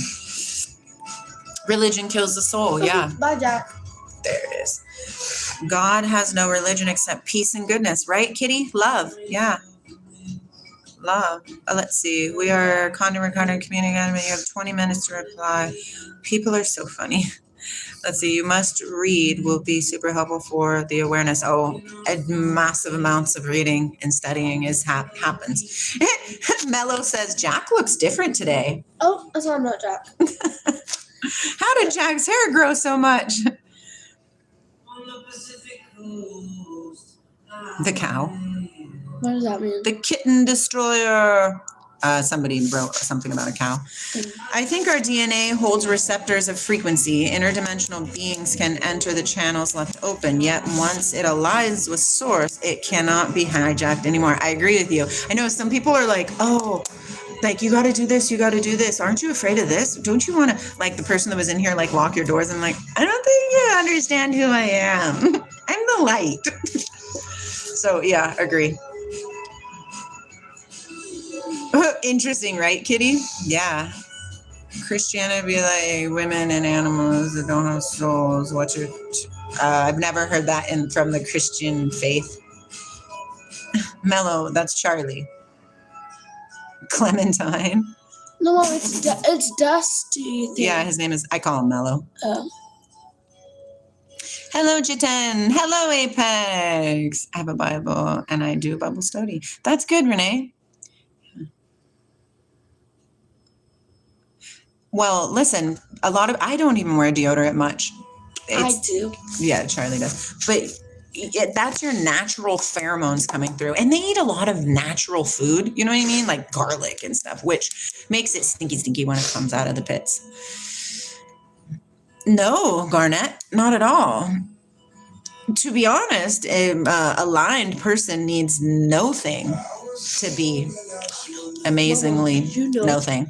Religion kills the soul. Yeah, Bye, Jack. there it is. God has no religion except peace and goodness, right, Kitty? Love. Yeah. Love. Let's see. We are Condor community. You have 20 minutes to reply. People are so funny. Let's see. You must read will be super helpful for the awareness. Oh, massive amounts of reading and studying happens. Mello says Jack looks different today. Oh, that's not about Jack. How did Jack's hair grow so much? The cow. What does that mean? The kitten destroyer. Somebody wrote something about a cow. I think our DNA holds receptors of frequency. Interdimensional beings can enter the channels left open, yet once it aligns with source, it cannot be hijacked anymore. I agree with you. I know some people are like, oh, like, you got to do this, you got to do this. Aren't you afraid of this? Don't you want to, like the person that was in here, like, lock your doors? I'm like, I don't think you understand who I am. I'm the light. So, yeah, agree. Interesting, right, Kitty? Yeah. Christianity be like women and animals that don't have souls. What's your... I've never heard that from the Christian faith. Mello, that's Charlie. Clementine. No, Mom, it's Dusty. Yeah, his name is... I call him Mello. Oh. Hello, Jiten. Hello, Apex. I have a Bible, and I do Bible study. That's good, Renee. Well, listen, I don't even wear deodorant much. I do. Yeah, Charlie does. But that's your natural pheromones coming through. And they eat a lot of natural food, you know what I mean? Like garlic and stuff, which makes it stinky when it comes out of the pits. No, Garnett, not at all. To be honest, an aligned person needs no thing to be amazingly nothing.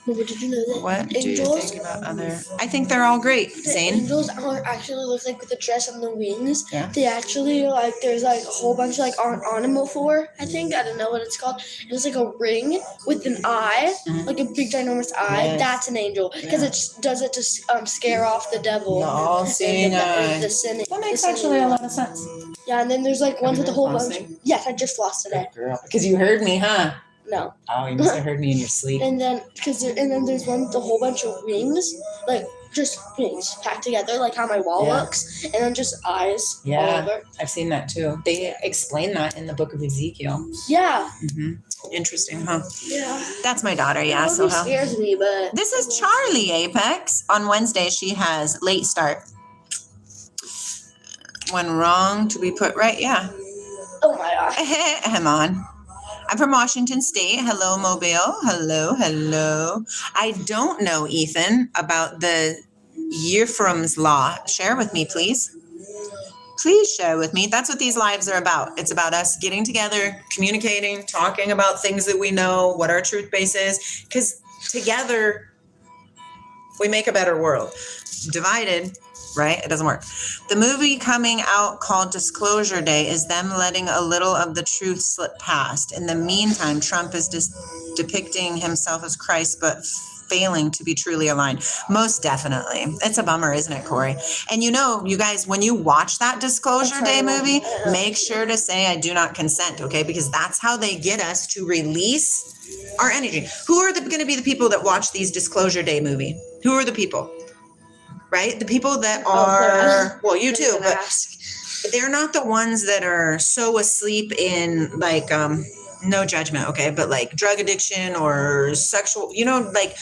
Mama, did you know that? What do you Angels, think about other? I think they're all great. the Zane? angels are actually look like with the dress and the wings. Yeah. They actually like there's like a whole bunch of like on animal four, I think. I don't know what it's called. And it's like a ring with an eye, like a big ginormous eye. Yes. That's an angel because it just does it to scare off the devil. The all-seeing eye. The sin. That makes the sin- actually a lot of sense. Yeah, and then there's like ones Have with you a been whole bunch. flossing? Yes, I just flossed today. Because you heard me, huh? No. Oh, you must have heard me in your sleep. And then there's one with a whole bunch of rings, like just rings packed together, like how my wall Yeah. looks, and then just eyes all Yeah. over. I've seen that too. They explain that in the book of Ezekiel. Yeah, Interesting, huh? yeah. That's my daughter, yeah. It So how? scares me, but This is Charlie Apex. On Wednesday, she has late start. When wrong to be put right, yeah. oh my gosh. Come on. I'm from Washington State. Hello, Mobile. Hello. I don't know, Ethan, about the Ephraim's Law. Share with me, please. Please share with me. That's what these lives are about. It's about us getting together, communicating, talking about things that we know, what our truth base is, because together we make a better world. Divided, right? It doesn't work. The movie coming out called Disclosure Day is them letting a little of the truth slip past. In the meantime, Trump is depicting himself as Christ, but failing to be truly aligned. Most definitely. It's a bummer, isn't it, Corey? And you know, you guys, when you watch that Disclosure Day movie, make sure to say, I do not consent, okay? Because that's how they get us to release our energy. Who are going to be the people that watch these Disclosure Day movie? Who are the people? Right? The people that are, well, you too, but they're not the ones that are so asleep in like, no judgment, okay, but like drug addiction or sexual, like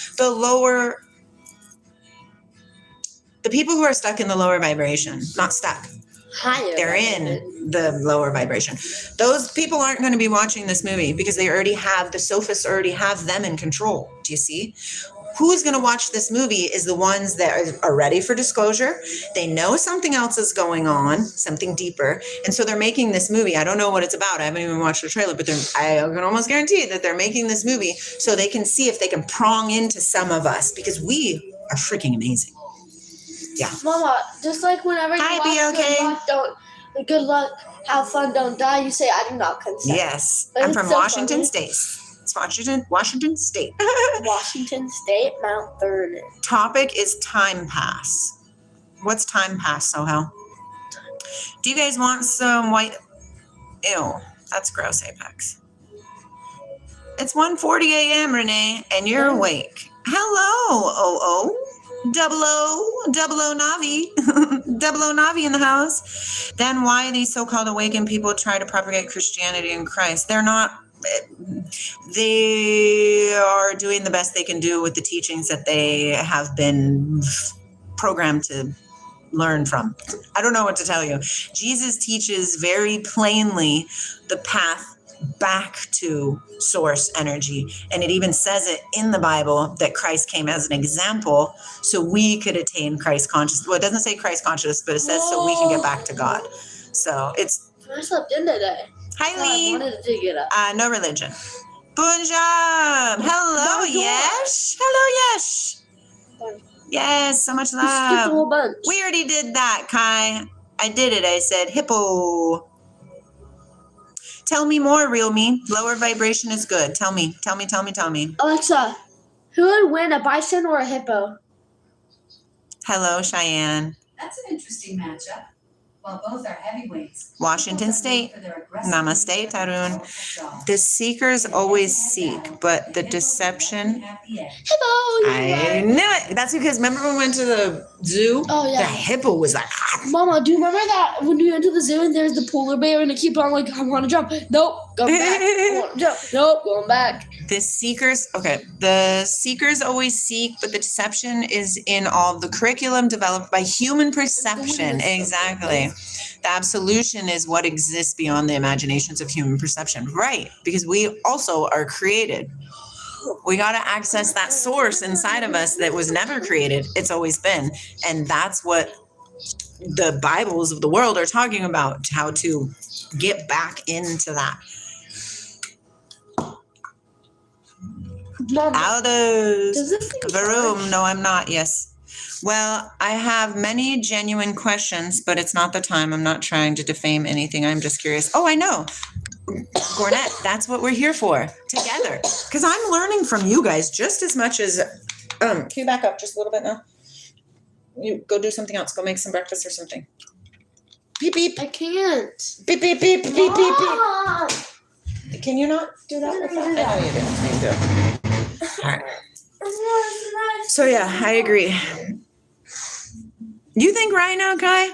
the people who are stuck in the lower vibration, not stuck. Higher. They're in the lower vibration. Those people aren't going to be watching this movie because they already have, the sophists already have them in control. Do you see? Who's going to watch this movie is the ones that are ready for disclosure. They know something else is going on, something deeper. And so they're making this movie. I don't know what it's about. I haven't even watched the trailer, but I can almost guarantee that they're making this movie so they can see if they can prong into some of us because we are freaking amazing. Yeah. Mama, just like whenever you Hi, watch be okay. Good luck, have fun, don't die, you say, I do not consent. Yes. But I'm it's from so Washington funny. State. It's Washington State. Washington State, Mount Vernon. Topic is time pass. What's time pass, Sohel? Do you guys want some white? Ew, that's gross, Apex. It's 1:40 a.m., Renee, and you're awake. Hello, Double O Navi. Double O Navi in the house. Then why these so-called awakened people try to propagate Christianity in Christ? They're not. They are doing the best they can do with the teachings that they have been programmed to learn from. I don't know what to tell you. Jesus teaches very plainly the path back to source energy. And it even says it in the Bible that Christ came as an example so we could attain Christ consciousness. Well, it doesn't say Christ consciousness, but it says so we can get back to God. So it's... I slept in today. Hi, Lee. I wanted to get up. No religion. Punjab. Hello, Yesh. Hello, Yesh. Yes, so much You skipped a love. whole bunch. We already did that, Kai. I did it. I said hippo. Tell me more, real me. Lower vibration is good. Tell me. Alexa, who would win, a bison or a hippo? Hello, Cheyenne. That's an interesting matchup. While both are heavyweights. Washington State. Namaste, Tarun. The seekers always seek, but the deception... Hippo! I knew it. That's because, remember when we went to the zoo? Oh, yeah. The hippo was like... Mama, do you remember that when we went to the zoo and there's the polar bear and I keep on like, I want to jump. Nope, go back. I want to jump. Nope, going back. The seekers always seek, but the deception is in all the curriculum developed by human perception. Exactly. The absolution is what exists beyond the imaginations of human perception. Right. Because we also are created. We got to access that source inside of us that was never created. It's always been. And that's what the Bibles of the world are talking about, how to get back into that. Mama, Aldous. does this thing Varoom. No, I'm not. Yes. Well, I have many genuine questions, but it's not the time. I'm not trying to defame anything. I'm just curious. Oh, I know. Gornette, that's what we're here for, together. Because I'm learning from you guys just as much as... Can you back up just a little bit now? You go do something else. Go make some breakfast or something. Beep, beep. I can't. Beep, beep, beep, beep, beep, beep. Mom! Can you not do that? I know you do. All right. So yeah, I agree. You think rhino, Kai?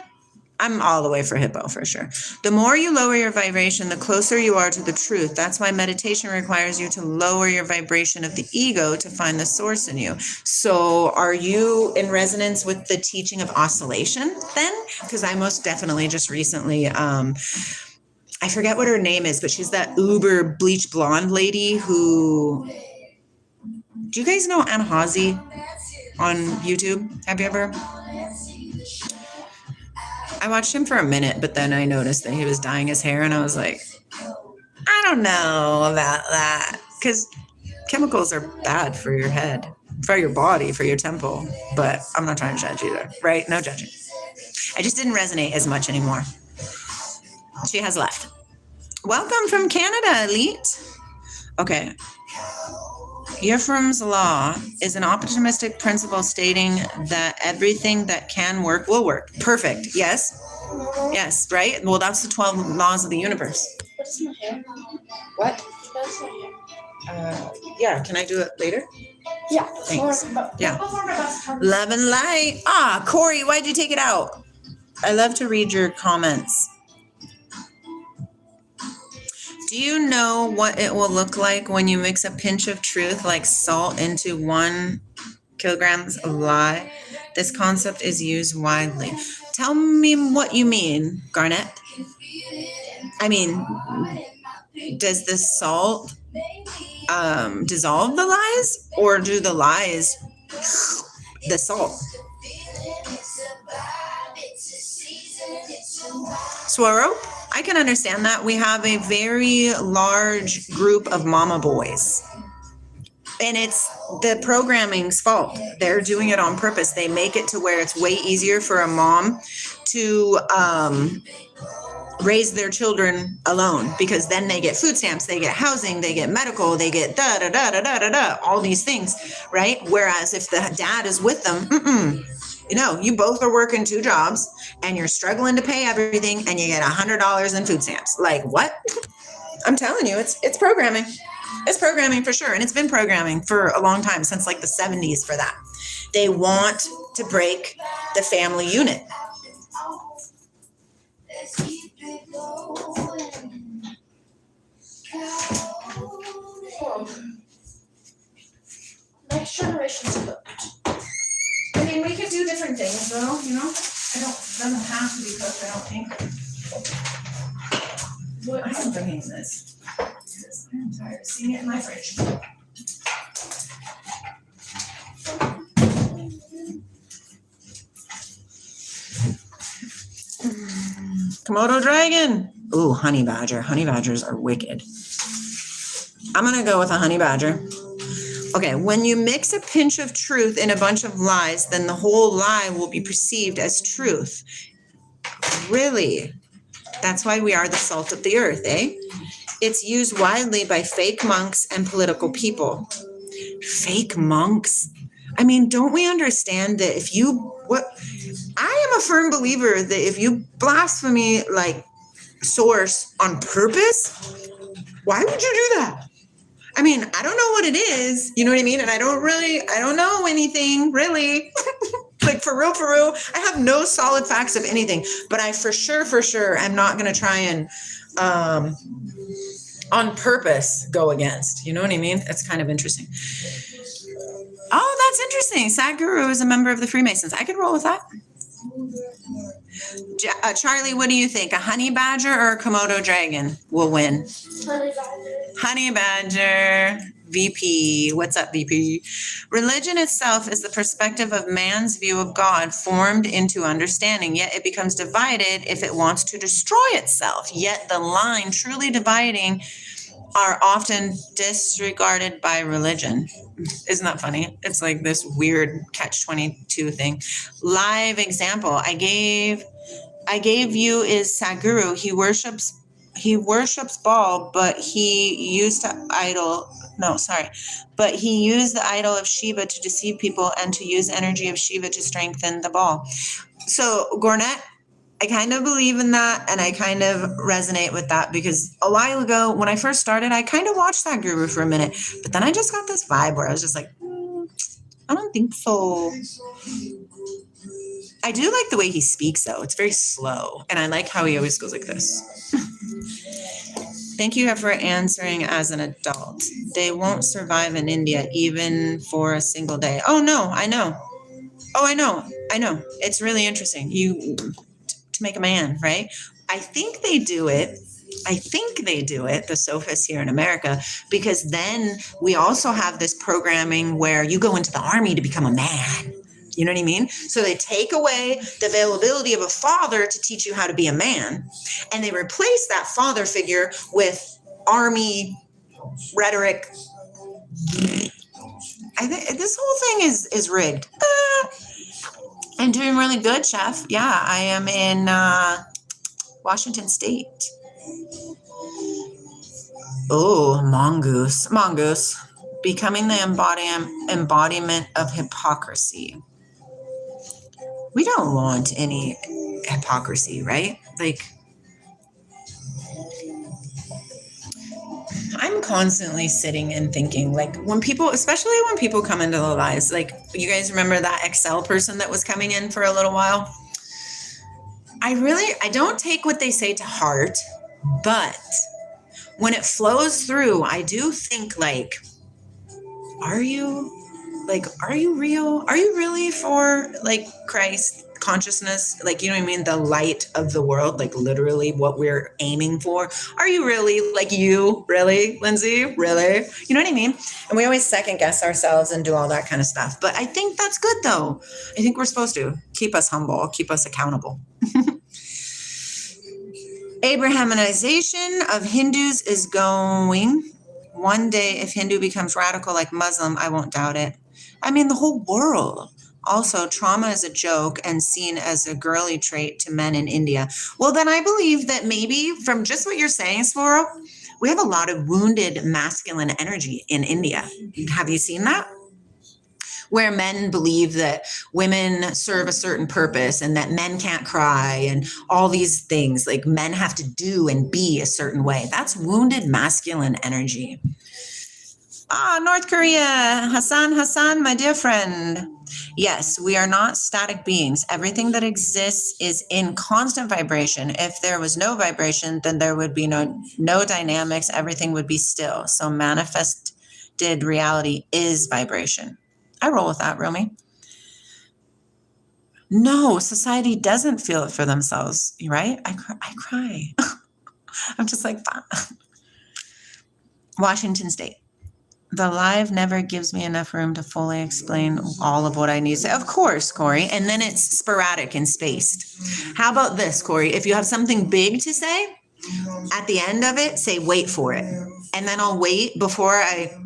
I'm all the way for hippo for sure. The more you lower your vibration, the closer you are to the truth. That's why meditation requires you to lower your vibration of the ego to find the source in you. So are you in resonance with the teaching of oscillation then? Because I most definitely just recently, I forget what her name is, but she's that uber bleach blonde lady who... Do you guys know Anahazi on YouTube? Have you ever? I watched him for a minute, but then I noticed that he was dyeing his hair, and I was like, I don't know about that. Because chemicals are bad for your head, for your body, for your temple. But I'm not trying to judge either, right? No judging. I just didn't resonate as much anymore. She has left. Welcome from Canada, Elite. Okay. Ephraim's law is an optimistic principle stating that everything that can work will work. Perfect. Yes. Yes, right? Well, that's the 12 laws of the universe. What is my hair? What? That's my hair. Yeah, can I do it later? Yeah. Thanks. Yeah. Before my bus comes. Love and light. Corey, why'd you take it out? I love to read your comments. Do you know what it will look like when you mix a pinch of truth like salt into 1 kilograms of lie? This concept is used widely. Tell me what you mean, Garnet. I mean, does the salt dissolve the lies, or do the lies the salt? Swaro, I can understand that. We have a very large group of mama boys. And it's the programming's fault. They're doing it on purpose. They make it to where it's way easier for a mom to raise their children alone, because then they get food stamps, they get housing, they get medical, they get all these things, right? Whereas if the dad is with them, you both are working 2 jobs and you're struggling to pay everything and you get $100 in food stamps. Like, what? I'm telling you, it's programming. It's programming for sure. And it's been programming for a long time, since like the 70s for that. They want to break the family unit. Next generation's booked. I mean, we could do different things though, it doesn't have to be cooked, I don't think. What, I am bringing this because I'm tired of seeing it in my fridge. Komodo dragon. Ooh, honey badger. Honey badgers are wicked. I'm gonna go with a honey badger. Okay, when you mix a pinch of truth in a bunch of lies, then the whole lie will be perceived as truth. Really? That's why we are the salt of the earth, eh? It's used widely by fake monks and political people. Fake monks? I mean, don't we understand that I am a firm believer that if you blaspheme like source on purpose, why would you do that? I mean, I don't know what it is, you know what I mean? And I don't know anything really. Like for real, I have no solid facts of anything, but I for sure am not going to try and on purpose go against, you know what I mean? It's kind of interesting. Oh, that's interesting. Sadhguru is a member of the Freemasons. I could roll with that. Charlie, what do you think? A honey badger or a Komodo dragon will win? Honey badger. VP. What's up, VP? Religion itself is the perspective of man's view of God formed into understanding, yet it becomes divided if it wants to destroy itself. Yet the line truly dividing are often disregarded by religion. Isn't that funny? It's like this weird catch-22 thing. Live example I gave you is Sadhguru. He worships Baal, but he used the idol of Shiva to deceive people and to use energy of Shiva to strengthen the Baal. So Gornet, I kind of believe in that, and I kind of resonate with that, because a while ago when I first started, I kind of watched that guru for a minute, but then I just got this vibe where I was just like, I don't think so. I do like the way he speaks though. It's very slow, and I like how he always goes like this. Thank you for answering as an adult. They won't survive in India even for a single day. Oh no, I know. Oh, I know. It's really interesting. To make a man, right? I think they do it, the sophists here in America, because then we also have this programming where you go into the army to become a man. You know what I mean? So they take away the availability of a father to teach you how to be a man, and they replace that father figure with army rhetoric. I think this whole thing is rigged. I'm doing really good, Chef. Yeah, I am in Washington State. Oh, mongoose. Becoming the embodiment of hypocrisy. We don't want any hypocrisy, right? Like, I'm constantly sitting and thinking, like when people, especially when people come into the lives, like you guys remember that Excel person that was coming in for a little while? I don't take what they say to heart, but when it flows through, I do think like, are you real? Are you really for like Christ consciousness? Like, you know what I mean? The light of the world, like literally what we're aiming for. Are you really like you? Really, Lindsay? Really? You know what I mean? And we always second guess ourselves and do all that kind of stuff. But I think that's good though. I think we're supposed to keep us humble, keep us accountable. Abrahamization of Hindus is going. One day, if Hindu becomes radical like Muslim, I won't doubt it. I mean, the whole world. Also, trauma is a joke and seen as a girly trait to men in India. Well, then I believe that maybe from just what you're saying, Svoro, we have a lot of wounded masculine energy in India. Have you seen that? Where men believe that women serve a certain purpose and that men can't cry and all these things, like men have to do and be a certain way. That's wounded masculine energy. North Korea, Hassan, my dear friend. Yes, we are not static beings. Everything that exists is in constant vibration. If there was no vibration, then there would be no dynamics. Everything would be still. So manifested reality is vibration. I roll with that, Romy. No, society doesn't feel it for themselves, right? I cry. I'm just like, Washington State. The live never gives me enough room to fully explain all of what I need to say. Of course, Corey. And then it's sporadic and spaced. How about this, Corey? If you have something big to say, at the end of it, say, wait for it. And then I'll wait before I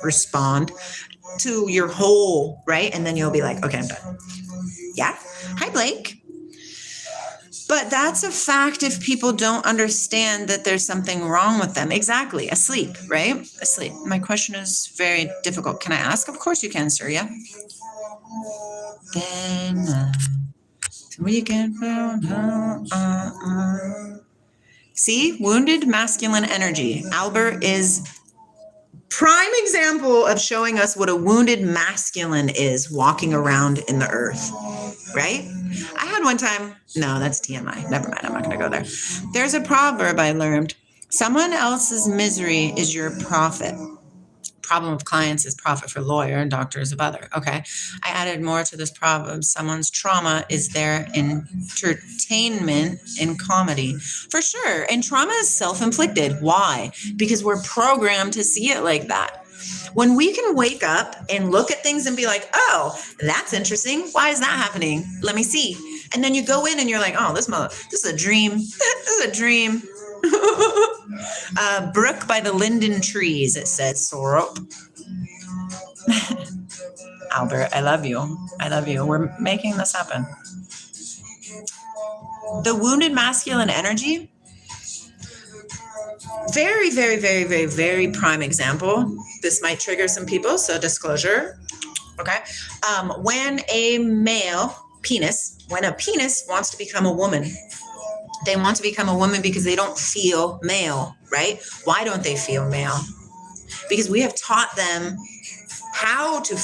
respond to your whole, right? And then you'll be like, okay, I'm done. Yeah. Hi, Blake. But that's a fact if people don't understand that there's something wrong with them. Exactly. Asleep, right? Asleep. My question is very difficult. Can I ask? Of course you can, sir. Yeah. Then we can see, wounded masculine energy. Albert is prime example of showing us what a wounded masculine is walking around in the earth, right? I had one time, no, that's TMI. Never mind. I'm not going to go there. There's a proverb I learned. Someone else's misery is your profit. Problem of clients is profit for lawyer and doctors of other. Okay. I added more to this proverb. Someone's trauma is their entertainment in comedy. For sure. And trauma is self-inflicted. Why? Because we're programmed to see it like that. When we can wake up and look at things and be like, oh, that's interesting. Why is that happening? Let me see. And then you go in and you're like, oh, this is a dream. This is a dream. Brook by the linden trees, it says sorop. Albert, I love you. I love you. We're making this happen. The wounded masculine energy. Very, very, very, very, very prime example. This might trigger some people, so disclosure. Okay. When a penis wants to become a woman, they want to become a woman because they don't feel male, right? Why don't they feel male? Because we have taught them how to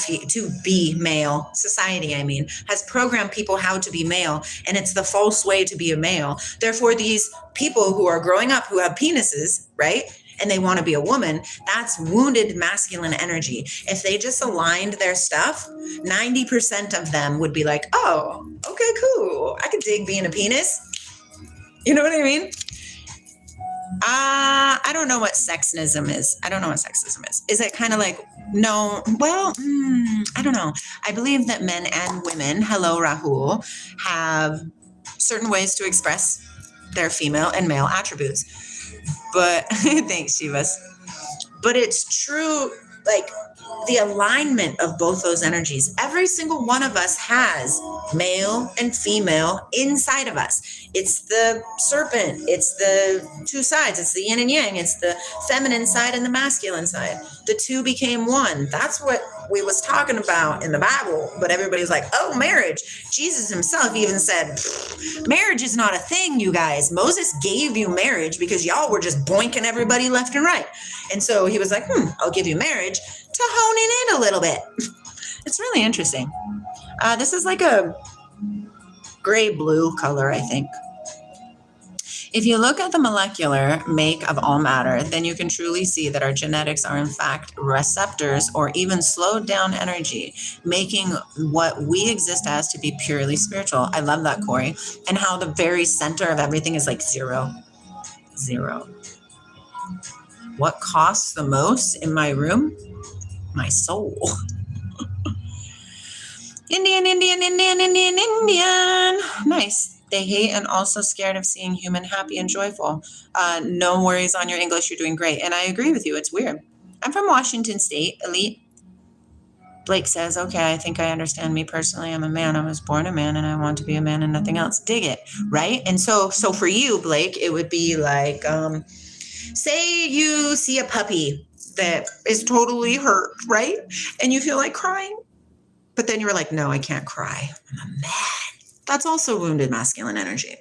be male. Society, I mean, has programmed people how to be male, and it's the false way to be a male. Therefore, these people who are growing up who have penises, right? And they want to be a woman, that's wounded masculine energy. If they just aligned their stuff, 90% of them would be like, oh, okay, cool. I could dig being a penis. You know what I mean? I don't know what sexism is. Is it kind of like, no, well, I don't know. I believe that men and women, hello, Rahul, have certain ways to express their female and male attributes. But thanks, Shivas. But it's true, like the alignment of both those energies. Every single one of us has male and female inside of us. It's the serpent. It's the two sides. It's the yin and yang. It's the feminine side and the masculine side. The two became one. That's what we was talking about in the Bible, but everybody's like, oh, marriage. Jesus himself even said, marriage is not a thing, you guys. Moses gave you marriage because y'all were just boinking everybody left and right. And so he was like, I'll give you marriage to hone it in a little bit. It's really interesting. This is like a gray blue color, I think. If you look at the molecular make of all matter, then you can truly see that our genetics are in fact receptors or even slowed down energy, making what we exist as to be purely spiritual. I love that, Corey. And how the very center of everything is like zero. What costs the most in my room? My soul. Indian. Nice. They hate and also scared of seeing human happy and joyful. No worries on your English. You're doing great. And I agree with you. It's weird. I'm from Washington State, elite. Blake says, okay, I think I understand. Me personally, I'm a man. I was born a man and I want to be a man and nothing else. Dig it, right? And so for you, Blake, it would be like, say you see a puppy that is totally hurt, right? And you feel like crying. But then you were like, no, I can't cry. I'm a man. That's also wounded masculine energy.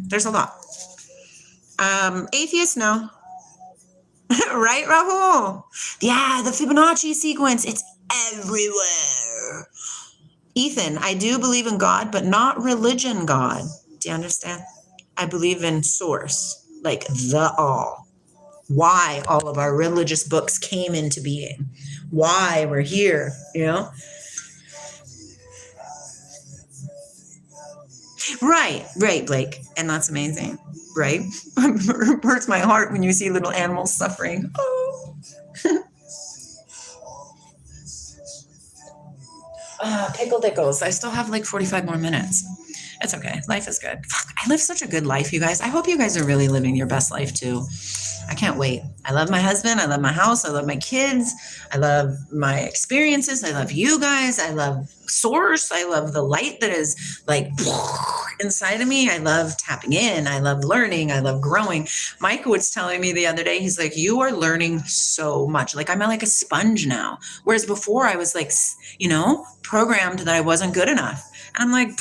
There's a lot. Atheist, no. Right, Rahul? Yeah, the Fibonacci sequence, it's everywhere. Ethan, I do believe in God, but not religion God. Do you understand? I believe in source, like the all. Why all of our religious books came into being. Why we're here, you know? Right, Blake. And that's amazing, right? It hurts my heart when you see little animals suffering. Oh. Pickle dickles. I still have like 45 more minutes. It's okay. Life is good. Fuck, I live such a good life, you guys. I hope you guys are really living your best life too. I can't wait. I love my husband. I love my house. I love my kids. I love my experiences. I love you guys. I love source. I love the light that is like inside of me. I love tapping in. I love learning. I love growing. Mike was telling me the other day, he's like, you are learning so much. Like I'm like a sponge now. Whereas before I was like, you know, programmed that I wasn't good enough. And I'm like,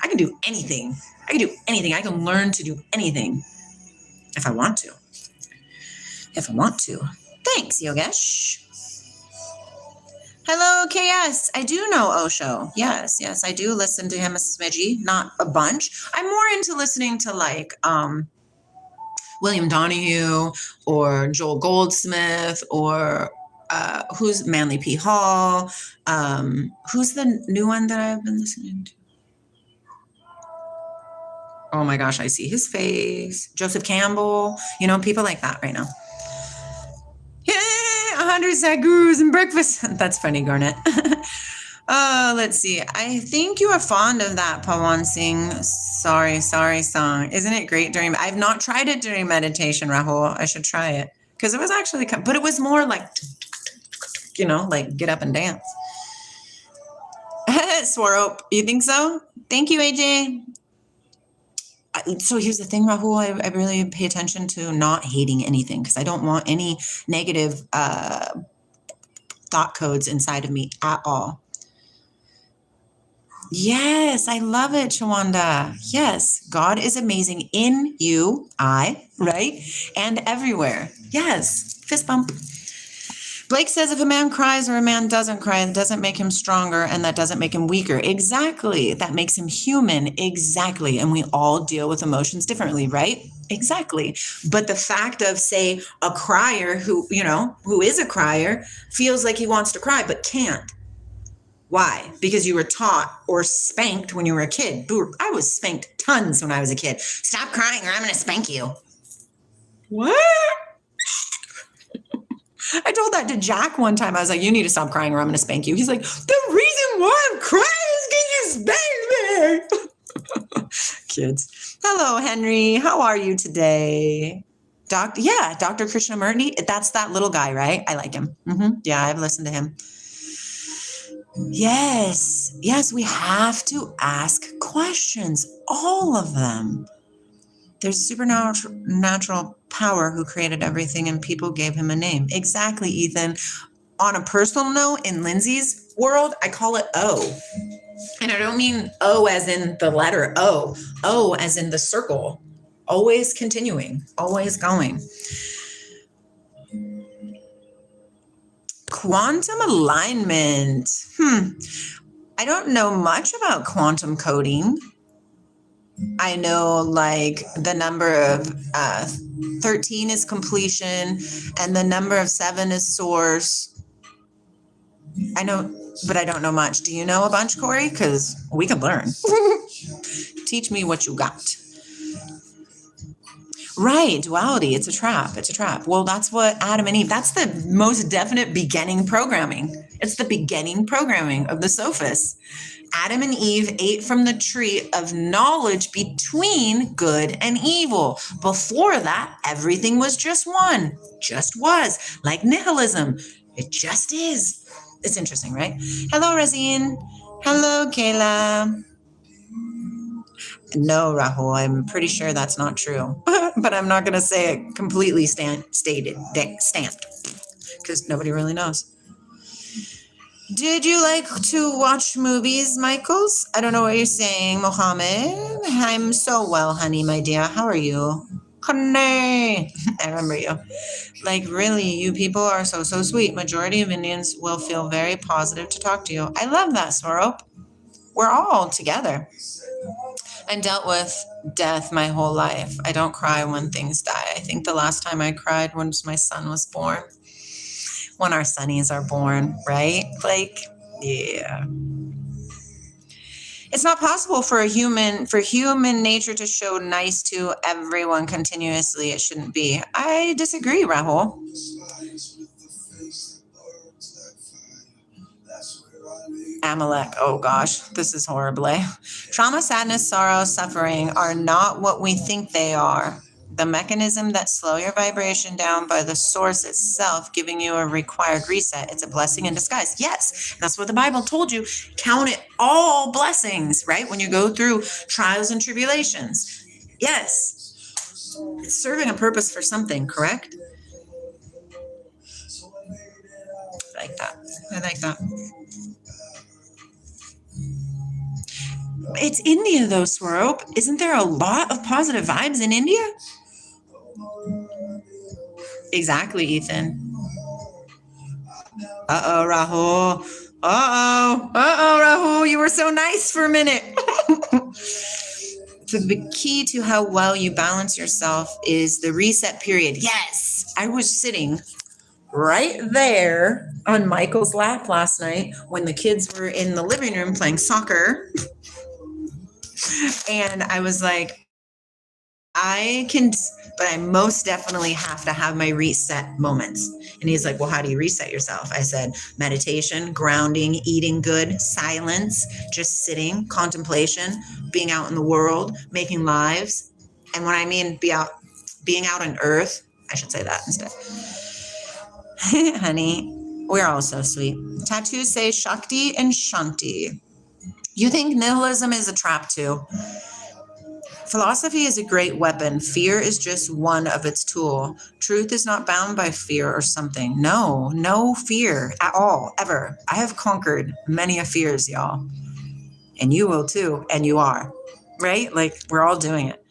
I can do anything. I can do anything. I can learn to do anything if I want to. Thanks, Yogesh. Hello, KS. I do know Osho. Yes, I do listen to him a smidgy, not a bunch. I'm more into listening to like William Donahue or Joel Goldsmith or who's Manly P. Hall. Who's the new one that I've been listening to? Oh my gosh, I see his face. Joseph Campbell, you know, people like that right now. Yeah, 100 sadhgurus and breakfast. That's funny, Garnet. Let's see. I think you are fond of that Pawan Singh Sorry song. Isn't it great I've not tried it during meditation, Rahul. I should try it. Because it was actually, but it was more like, you know, like get up and dance. Swarope, you think so? Thank you, AJ. So here's the thing, Rahul, I really pay attention to not hating anything because I don't want any negative thought codes inside of me at all. Yes, I love it, Shawanda. Yes, God is amazing in you, right? And everywhere. Yes, fist bump. Blake says if a man cries or a man doesn't cry, that doesn't make him stronger and that doesn't make him weaker. Exactly. That makes him human. Exactly. And we all deal with emotions differently, right? Exactly. But the fact of, say, a crier who is a crier feels like he wants to cry but can't. Why? Because you were taught or spanked when you were a kid. I was spanked tons when I was a kid. Stop crying or I'm going to spank you. What? I told that to Jack one time. I was like, you need to stop crying or I'm going to spank you. He's like, the reason why I'm crying is because you spanked me. Kids. Hello, Henry. How are you today? Dr. Krishnamurti. That's that little guy, right? I like him. Yeah, I've listened to him. Yes, we have to ask questions, all of them. There's supernatural power who created everything and people gave him a name. Exactly, Ethan. on a personal note, in Lindsay's world, I call it O. And I don't mean O as in the letter O. O as in the circle. Always continuing, always going. Quantum alignment. I don't know much about quantum coding. I know like the number of 13 is completion and the number of 7 is source. I know, but I don't know much. Do you know a bunch, Corey? Because we can learn. Teach me what you got. Right, duality. It's a trap. It's a trap. Well, that's what Adam and Eve, that's the most definite beginning programming. It's the beginning programming of the sophists. Adam and Eve ate from the tree of knowledge between good and evil. Before that, everything was just one. Just was. Like nihilism. It just is. It's interesting, right? Hello, Razine. Hello, Kayla. No, Rahul, I'm pretty sure that's not true. But I'm not going to say it completely stamped, because nobody really knows. Did you like to watch movies, Michaels? I don't know what you're saying, Mohammed. I'm so well, honey, my dear. How are you? Honey. I remember you. Like, really, you people are so sweet. Majority of Indians will feel very positive to talk to you. I love that, Swarope. We're all together. I dealt with death my whole life. I don't cry when things die. I think the last time I cried was my son was born. When our sonnies are born, right? Like, yeah. It's not possible for human nature to show nice to everyone continuously. It shouldn't be. I disagree, Rahul. Amalek. Oh gosh, this is horrible. Trauma, sadness, sorrow, suffering are not what we think they are. The mechanism that slow your vibration down by the source itself, giving you a required reset. It's a blessing in disguise. Yes, that's what the Bible told you. Count it all blessings, right? When you go through trials and tribulations. Yes, it's serving a purpose for something, correct? I like that. I like that. It's India though, Swarope. Isn't there a lot of positive vibes in India? Exactly, Ethan. Uh-oh, Rahul. Uh-oh, Rahul. You were so nice for a minute. So the key to how well you balance yourself is the reset period. Yes, I was sitting right there on Michael's lap last night when the kids were in the living room playing soccer. And I was like, I can, but I most definitely have to have my reset moments. And he's like, well, how do you reset yourself? I said, meditation, grounding, eating good, silence, just sitting, contemplation, being out in the world, making lives. And when I mean being out on earth, I should say that instead. Honey, we're all so sweet. Tattoos say Shakti and Shanti. You think nihilism is a trap too? Philosophy is a great weapon. Fear is just one of its tools. Truth is not bound by fear or something. No fear at all, ever. I have conquered many of fears, y'all. And you will too, and you are, right? Like, we're all doing it.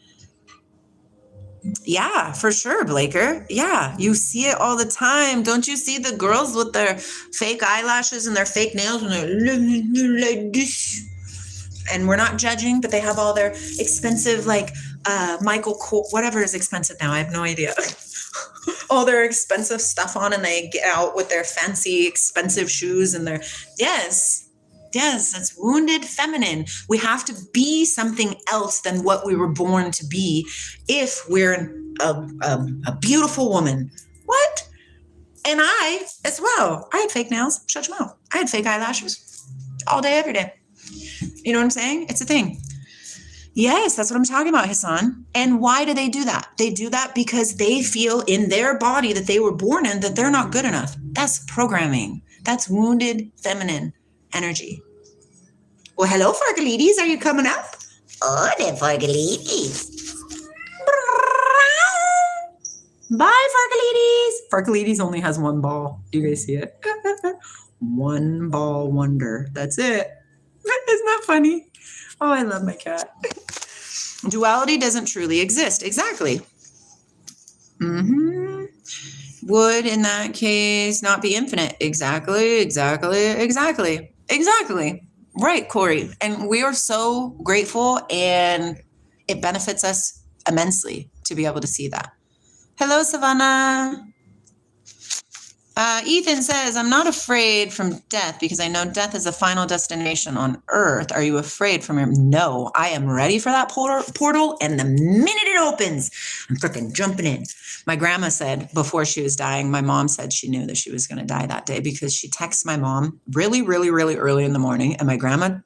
Yeah, for sure, Blaker. Yeah, you see it all the time. Don't you see the girls with their fake eyelashes and their fake nails and they're like this? And we're not judging, but they have all their expensive, like, Michael Kors, whatever is expensive now. I have no idea. All their expensive stuff on, and they get out with their fancy, expensive shoes and their, yes, that's wounded feminine. We have to be something else than what we were born to be if we're a beautiful woman. What? And I, as well, I had fake nails. Shut your mouth. I had fake eyelashes all day, every day. You know what I'm saying? It's a thing. Yes, that's what I'm talking about, Hassan. And why do they do that? They do that because they feel in their body that they were born in that they're not good enough. That's programming. That's wounded feminine energy. Well, hello, Fargalides. Are you coming up? Oh, the Fargalides. Bye, Fargalides. Fargalides only has one ball. Do you guys see it? One ball wonder. That's it. Isn't that funny? Oh, I love my cat. Duality doesn't truly exist. Exactly. Would, in that case, not be infinite. Exactly. Right, Corey. And we are so grateful, and it benefits us immensely to be able to see that. Hello, Savannah. Ethan says, I'm not afraid from death because I know death is the final destination on earth. Are you afraid from him? No, I am ready for that portal. And the minute it opens, I'm freaking jumping in. My grandma said before she was dying, my mom said she knew that she was going to die that day because she texts my mom really early in the morning. And my grandma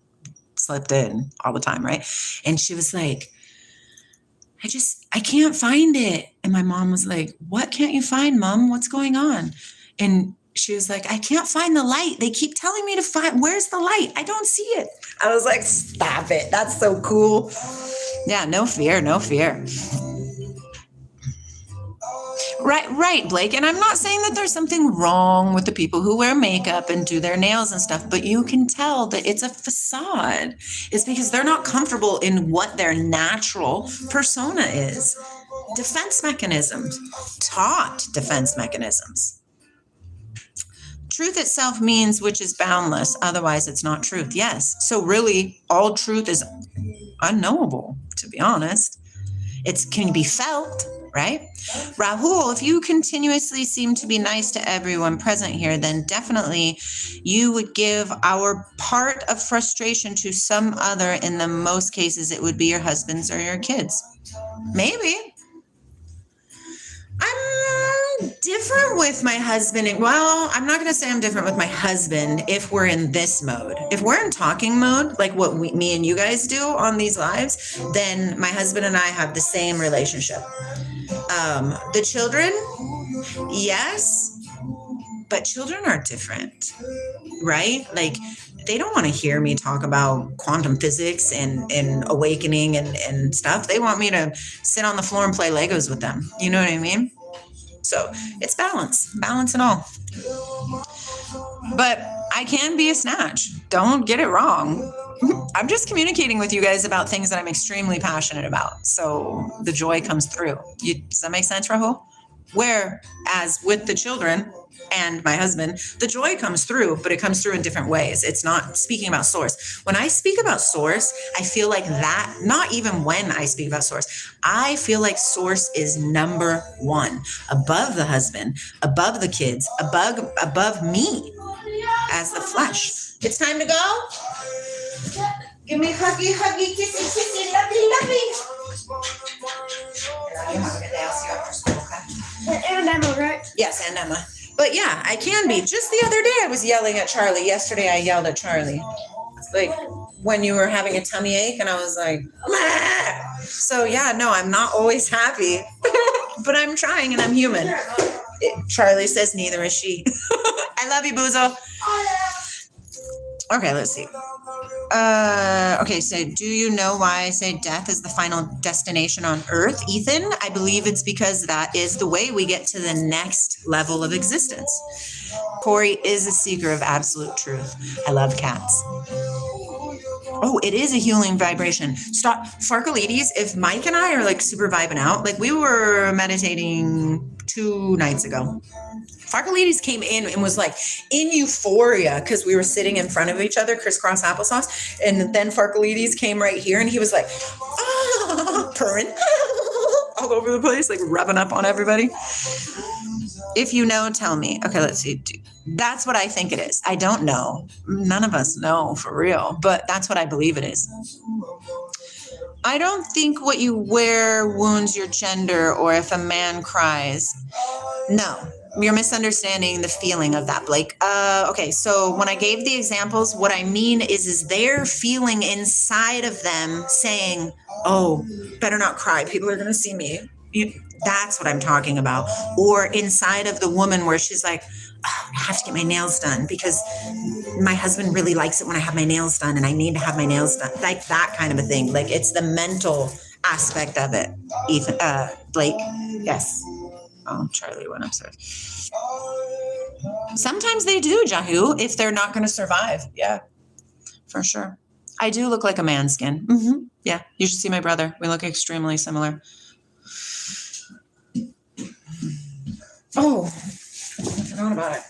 slept in all the time, right? And she was like, I can't find it. And my mom was like, what can't you find, Mom? What's going on? And she was like, I can't find the light. They keep telling me to find, where's the light? I don't see it. I was like, stop it. That's so cool. Yeah, no fear. Right, Blake. And I'm not saying that there's something wrong with the people who wear makeup and do their nails and stuff, but you can tell that it's a facade. It's because they're not comfortable in what their natural persona is. Defense mechanisms, taught defense mechanisms. Truth itself means which is boundless. Otherwise, it's not truth. Yes. So really, all truth is unknowable, to be honest. It can be felt, right? Rahul, if you continuously seem to be nice to everyone present here, then definitely you would give our part of frustration to some other. In the most cases, it would be your husbands or your kids. Maybe. I'm different with my husband. Well, I'm not going to say I'm different with my husband if we're in this mode. If we're in talking mode, like what me and you guys do on these lives, then my husband and I have the same relationship. The children, yes, but children are different, right? Like, they don't want to hear me talk about quantum physics and awakening and stuff. They want me to sit on the floor and play Legos with them. You know what I mean? So it's balance and all. But I can be a snatch. Don't get it wrong. I'm just communicating with you guys about things that I'm extremely passionate about. So the joy comes through. Does that make sense, Rahul? Whereas with the children and my husband, the joy comes through, but it comes through in different ways. It's not speaking about source. When I speak about source, I feel like that, not even when I speak about source, I feel like source is number one, above the husband, above the kids, above me as the flesh. It's time to go. Give me huggy, kissy, lovey. You have a good day. I'll see you after school, okay? And Emma, right? Yes, and Emma. But yeah, I can be. Just the other day, I was yelling at Charlie. Yesterday, I yelled at Charlie. Like when you were having a tummy ache, and I was like, "Mah!" So yeah, no, I'm not always happy, but I'm trying, and I'm human. Charlie says neither is she. I love you, Boozle. Okay, let's see. Okay, so do you know why I say death is the final destination on earth, Ethan? I believe it's because that is the way we get to the next level of existence. Corey is a seeker of absolute truth. I love cats. Oh, it is a healing vibration. Stop. Farkalides, if Mike and I are like super vibing out, like we were meditating 2 nights ago. Farkalides came in and was like in euphoria because we were sitting in front of each other, crisscross applesauce. And then Farkalides came right here and he was like, purring all over the place, like rubbing up on everybody. If you know, tell me. Okay, let's see. That's what I think it is. I don't know. None of us know for real, but that's what I believe it is. I don't think what you wear wounds your gender or if a man cries. No, you're misunderstanding the feeling of that, Blake. Okay, so when I gave the examples, what I mean is they're feeling inside of them saying, oh, better not cry. People are going to see me. That's what I'm talking about. Or inside of the woman where she's like, oh, I have to get my nails done because my husband really likes it when I have my nails done and I need to have my nails done. Like that kind of a thing. Like it's the mental aspect of it. Ethan, Blake. Yes. Oh, Charlie went upstairs. Sometimes they do, Jahu, if they're not going to survive. Yeah, for sure. I do look like a man skin. Yeah, you should see my brother. We look extremely similar. Oh, I forgot about it.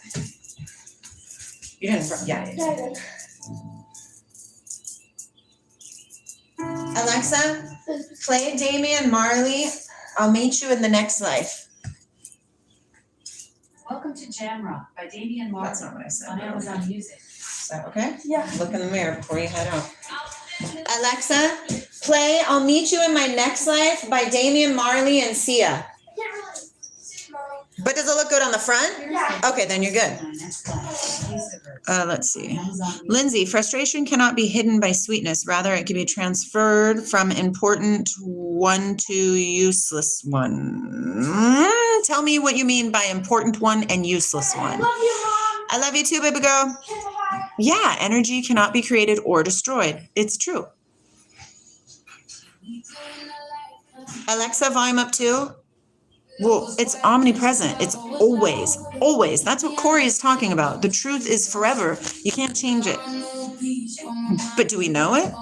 You didn't, yeah. Alexa, play Damian Marley. I'll meet you in the next life. Welcome to Jamrock by Damian Marley. That's not what I said. On Amazon Music. Is that okay? Yeah. Look in the mirror before you head out. Alexa, play I'll Meet You in My Next Life by Damian Marley and Sia. But does it look good on the front? Yeah. Okay, then you're good. My next life. Use the verse. Let's see. Amazon Music. Lindsay, frustration cannot be hidden by sweetness. Rather, it can be transferred from important one to useless one. Tell me what you mean by important one and useless I one. love you, Mom. I love you too, baby girl. Kiss her. Yeah, energy cannot be created or destroyed. It's true. Alexa, volume up too. Well, it's omnipresent. It's always, always. That's what Corey is talking about. The truth is forever. You can't change it. But do we know it?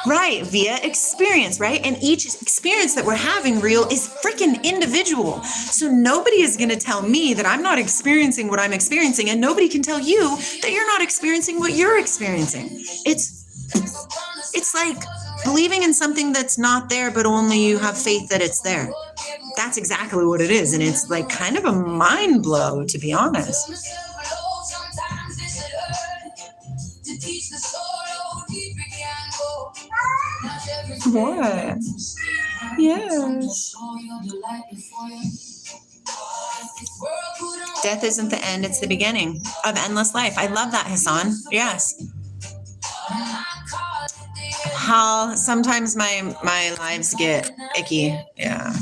Right, via experience, right? And each experience that we're having real is freaking individual. So nobody is going to tell me that I'm not experiencing what I'm experiencing, and nobody can tell you that you're not experiencing what you're experiencing. It's like believing in something that's not there, but only you have faith that it's there. That's exactly what it is. And it's like kind of a mind blow, to be honest. What? Yes. Death isn't the end, it's the beginning of endless life. I love that, Hassan. Yes. How sometimes my lives get icky. Yeah.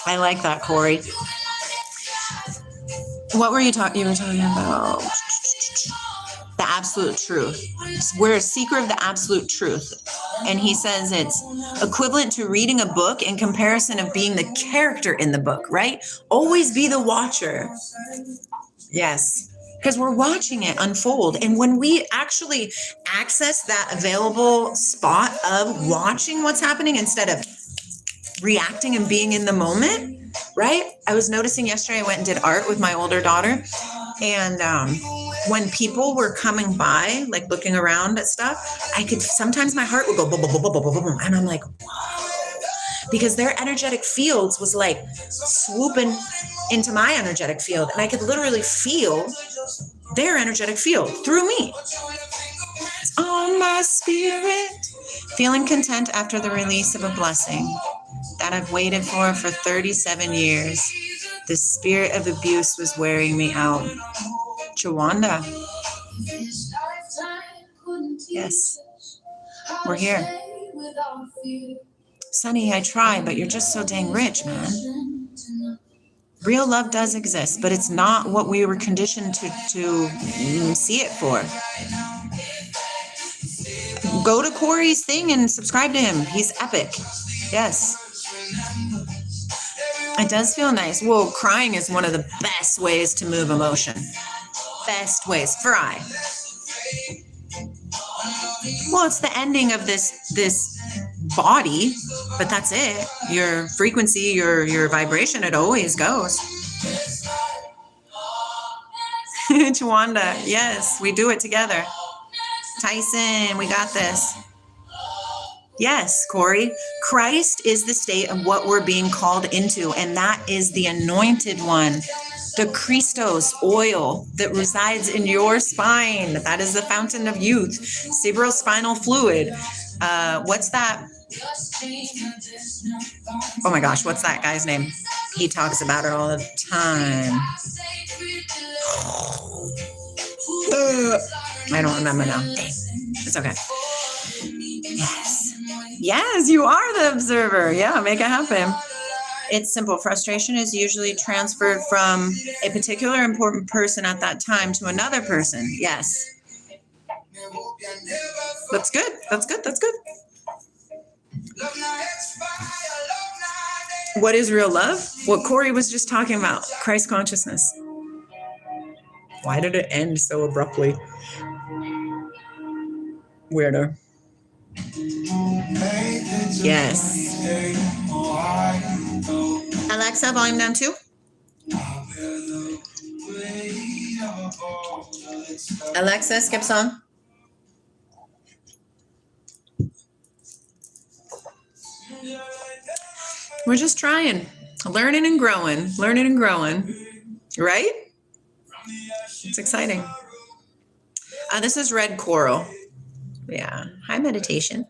I like that, Corey. What were you talking? You were talking about the absolute truth. We're a seeker of the absolute truth. And he says it's equivalent to reading a book in comparison of being the character in the book, right? Always be the watcher. Yes. Because we're watching it unfold. And when we actually access that available spot of watching what's happening instead of reacting and being in the moment, right? I was noticing yesterday I went and did art with my older daughter. And when people were coming by, like looking around at stuff, I could sometimes my heart would go boom, boom, boom, boom, boom, boom, boom. And I'm like, whoa. Because their energetic fields was like swooping into my energetic field. And I could literally feel their energetic field through me. It's on my spirit. Feeling content after the release of a blessing that I've waited for 37 years. The spirit of abuse was wearing me out. Chawanda. Yes, we're here. Sonny, I try, but you're just so dang rich, man. Real love does exist, but it's not what we were conditioned to see it for. Go to Corey's thing and subscribe to him. He's epic. Yes. It does feel nice. Well, crying is one of the best ways to move emotion. Best ways for I. Well, it's the ending of this body, but that's it. Your frequency, your vibration, it always goes. Chawanda, yes, we do it together. Tyson, we got this. Yes, Corey. Christ is the state of what we're being called into, and that is the anointed one. The Christos oil that resides in your spine. That is the fountain of youth. Cerebrospinal fluid. What's that? Oh my gosh, what's that guy's name? He talks about it all the time. I don't remember now. It's okay. Yes. Yes, you are the observer. Yeah, make it happen. It's simple. Frustration is usually transferred from a particular important person at that time to another person. Yes. That's good. That's good. That's good. What is real love? What Corey was just talking about. Christ consciousness. Why did it end so abruptly? Weirder. Yes. Alexa, volume down 2. Alexa, skip song. We're just trying, learning and growing, right? It's exciting. This is red coral. Yeah. High meditation.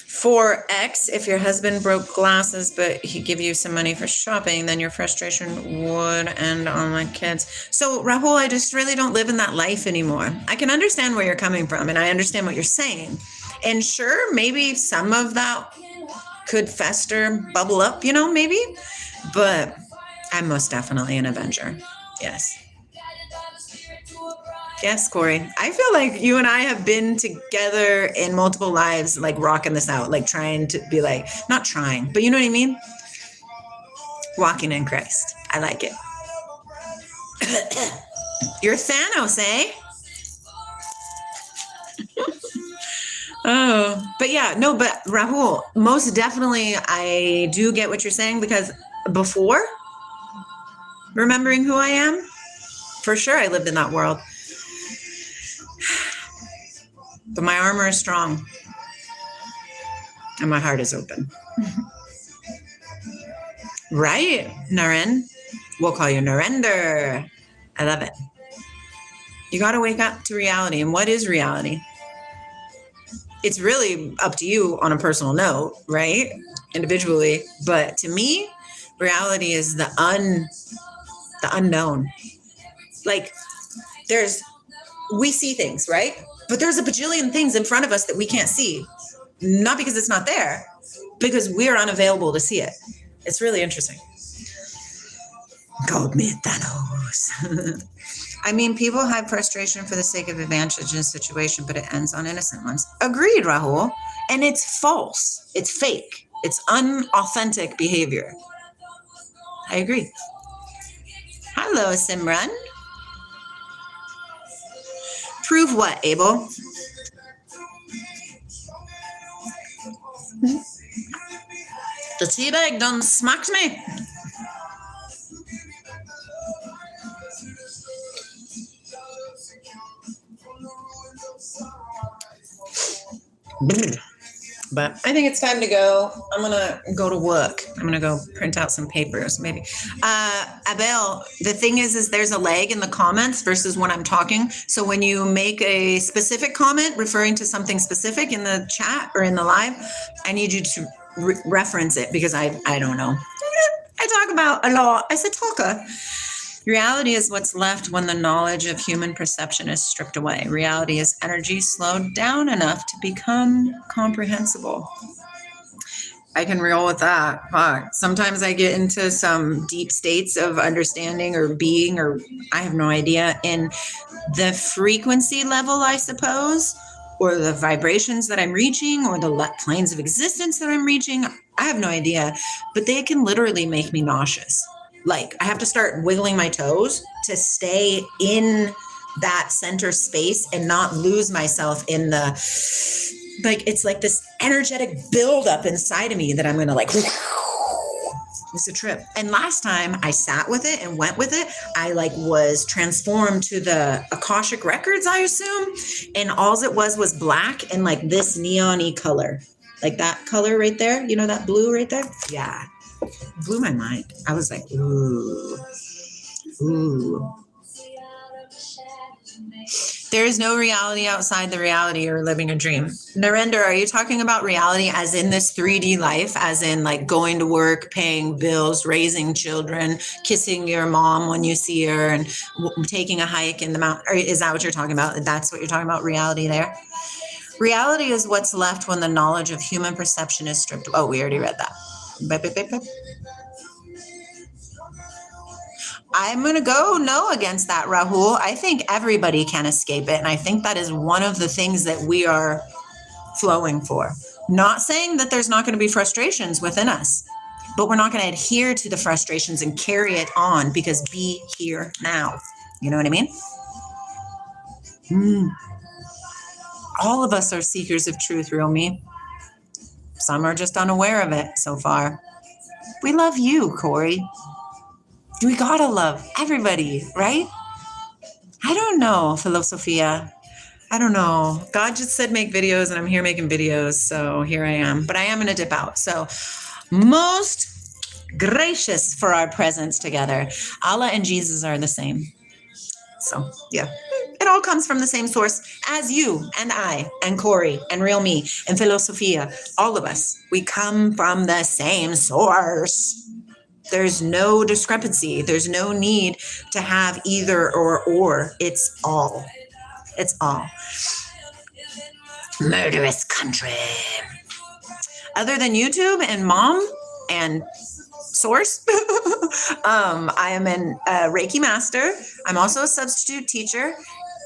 For X, if your husband broke glasses, but he give you some money for shopping, then your frustration would end on the kids. So Rahul, I just really don't live in that life anymore. I can understand where you're coming from, and I understand what you're saying. And sure, maybe some of that could fester, bubble up, maybe. But I'm most definitely an Avenger. Yes. Yes, Corey. I feel like you and I have been together in multiple lives, like rocking this out, like trying to be like, not trying, but you know what I mean? Walking in Christ. I like it. You're Thanos, eh? Oh, but yeah, no, but Rahul, most definitely I do get what you're saying, because before remembering who I am, for sure I lived in that world. But my armor is strong and my heart is open. Right, Naren? We'll call you Narender. I love it. You got to wake up to reality. And what is reality? It's really up to you on a personal note, right? Individually. But to me, reality is the unknown. Like we see things, right? But there's a bajillion things in front of us that we can't see. Not because it's not there, because we're unavailable to see it. It's really interesting. Called me Thanos. I mean, people have frustration for the sake of advantage in a situation, but it ends on innocent ones. Agreed, Rahul. And it's false. It's fake. It's unauthentic behavior. I agree. Hello, Simran. Prove what, Abel? The teabag done smacked me. But I think it's time to go. I'm going to go to work. I'm going to go print out some papers, maybe. Abel, the thing is there's a lag in the comments versus when I'm talking. So when you make a specific comment referring to something specific in the chat or in the live, I need you to reference it, because I don't know. I talk about a lot. I said talker. Reality is what's left when the knowledge of human perception is stripped away. Reality is energy slowed down enough to become comprehensible. I can roll with that. Sometimes I get into some deep states of understanding or being, or I have no idea, in the frequency level, I suppose, or the vibrations that I'm reaching, or the planes of existence that I'm reaching. I have no idea, but they can literally make me nauseous. Like, I have to start wiggling my toes to stay in that center space and not lose myself in the, like, it's like this energetic buildup inside of me that I'm going to like, it's a trip. And last time I sat with it and went with it, I like was transformed to the Akashic records, I assume. And all it was black and like this neon-y color, like that color right there. You know, that blue right there? Yeah. Blew my mind. I was like, ooh. There is no reality outside the reality you're living a dream. Narendra, are you talking about reality as in this 3D life, as in like going to work, paying bills, raising children, kissing your mom when you see her, and taking a hike in the mountain? Or is that what you're talking about? That's what you're talking about, reality there? Reality is what's left when the knowledge of human perception is stripped. Oh, we already read that. Bip, bip, bip, bip. I'm going to go no against that, Rahul. I think everybody can escape it. And I think that is one of the things that we are flowing for. Not saying that there's not going to be frustrations within us, but we're not going to adhere to the frustrations and carry it on because be here now. You know what I mean? All of us are seekers of truth, real me. Some are just unaware of it so far. We love you, Corey. We gotta love everybody, right? I don't know, Philosophia. I don't know. God just said make videos, and I'm here making videos, so here I am. But I am gonna dip out. So most gracious for our presence together. Allah and Jesus are the same. So yeah, it all comes from the same source as you and I and Corey and Real Me and Philosophia. All of us, we come from the same source. There's no discrepancy. There's no need to have either or. It's all. It's all. Murderous country. Other than YouTube and mom and source, I am a Reiki master. I'm also a substitute teacher.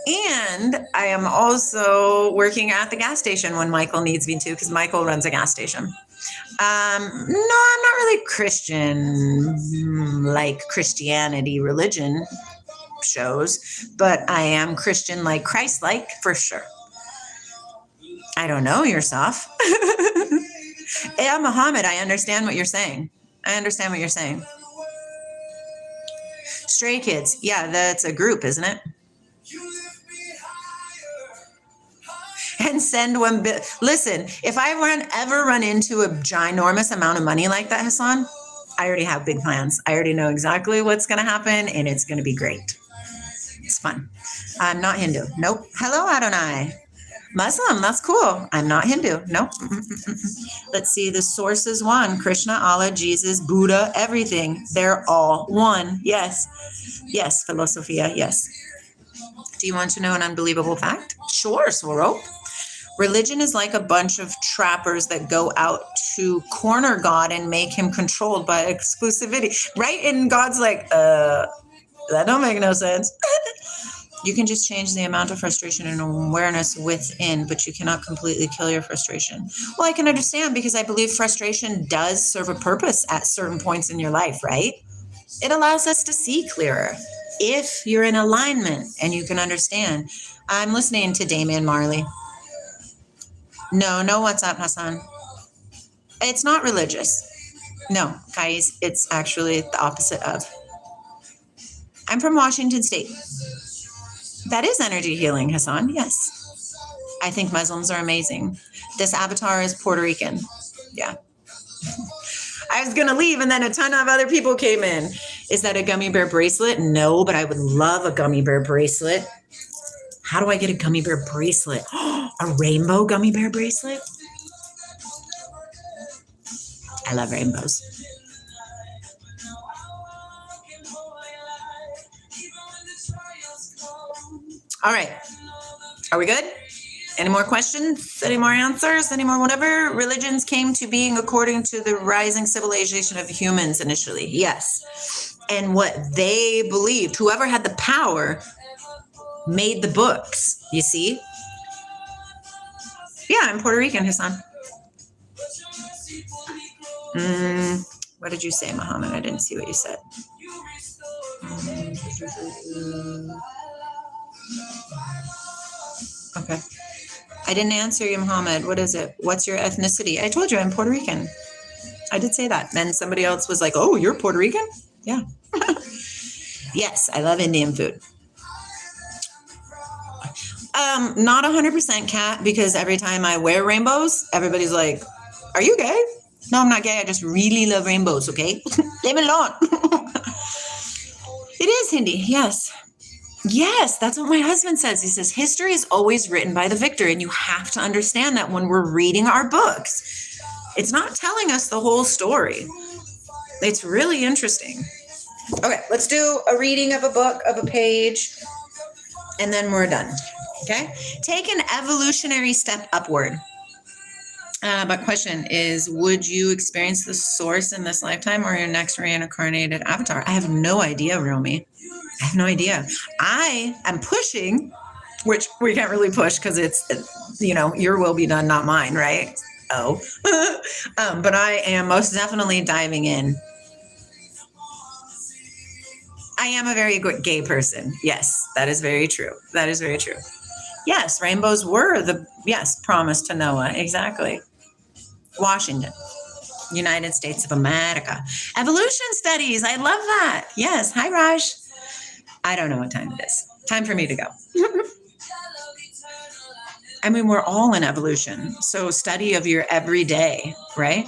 And I am also working at the gas station when Michael needs me to, because Michael runs a gas station. No, I'm not really Christian, like Christianity religion shows, but I am Christian like Christ-like for sure. I don't know yourself. Yeah, Muhammad, I understand what you're saying. Stray Kids. Yeah, that's a group, isn't it? And send one bit. Listen, if I ever run into a ginormous amount of money like that, Hassan, I already have big plans. I already know exactly what's going to happen, and it's going to be great. It's fun. I'm not Hindu. Nope. Hello, Adonai. Muslim. That's cool. I'm not Hindu. Nope. Let's see. The source is one. Krishna, Allah, Jesus, Buddha, everything. They're all one. Yes. Yes, Philosophia. Yes. Do you want to know an unbelievable fact? Sure, Swaro. Religion is like a bunch of trappers that go out to corner God and make him controlled by exclusivity, right? And God's like, that don't make no sense. You can just change the amount of frustration and awareness within, but you cannot completely kill your frustration. Well, I can understand because I believe frustration does serve a purpose at certain points in your life, right? It allows us to see clearer if you're in alignment and you can understand. I'm listening to Damian Marley. No, what's up, Hassan? It's not religious. No, guys, it's actually the opposite of. I'm from Washington State. That is energy healing, Hassan, yes. I think Muslims are amazing. This avatar is Puerto Rican. Yeah. I was going to leave, and then a ton of other people came in. Is that a gummy bear bracelet? No, but I would love a gummy bear bracelet. How do I get a gummy bear bracelet? A rainbow gummy bear bracelet? I love rainbows. All right. Are we good? Any more questions? Any more answers? Any more whatever? Religions came to being according to the rising civilization of humans initially. Yes. And what they believed, whoever had the power made the books, you see? Yeah, I'm Puerto Rican, Hassan. What did you say, Muhammad? I didn't see what you said. Okay. I didn't answer you, Muhammad. What is it? What's your ethnicity? I told you I'm Puerto Rican. I did say that. Then somebody else was like, oh, you're Puerto Rican? Yeah. Yes, I love Indian food. Not 100% cat, because every time I wear rainbows, everybody's like, are you gay? No, I'm not gay. I just really love rainbows, okay? Leave me alone. It is Hindi, yes. Yes, that's what my husband says. He says, history is always written by the victor, and you have to understand that when we're reading our books. It's not telling us the whole story. It's really interesting. Okay, let's do a reading of a book, of a page, and then we're done. Okay? Take an evolutionary step upward. But question is, would you experience the source in this lifetime or your next reincarnated avatar? I have no idea, Romy. I have no idea. I am pushing, which we can't really push because it's, your will be done, not mine, right? Oh. But I am most definitely diving in. I am a very good gay person. Yes, that is very true. That is very true. Yes, rainbows were promised to Noah. Exactly. Washington, United States of America. Evolution studies. I love that. Yes. Hi, Raj. I don't know what time it is. Time for me to go. I mean, we're all in evolution. So study of your everyday, right?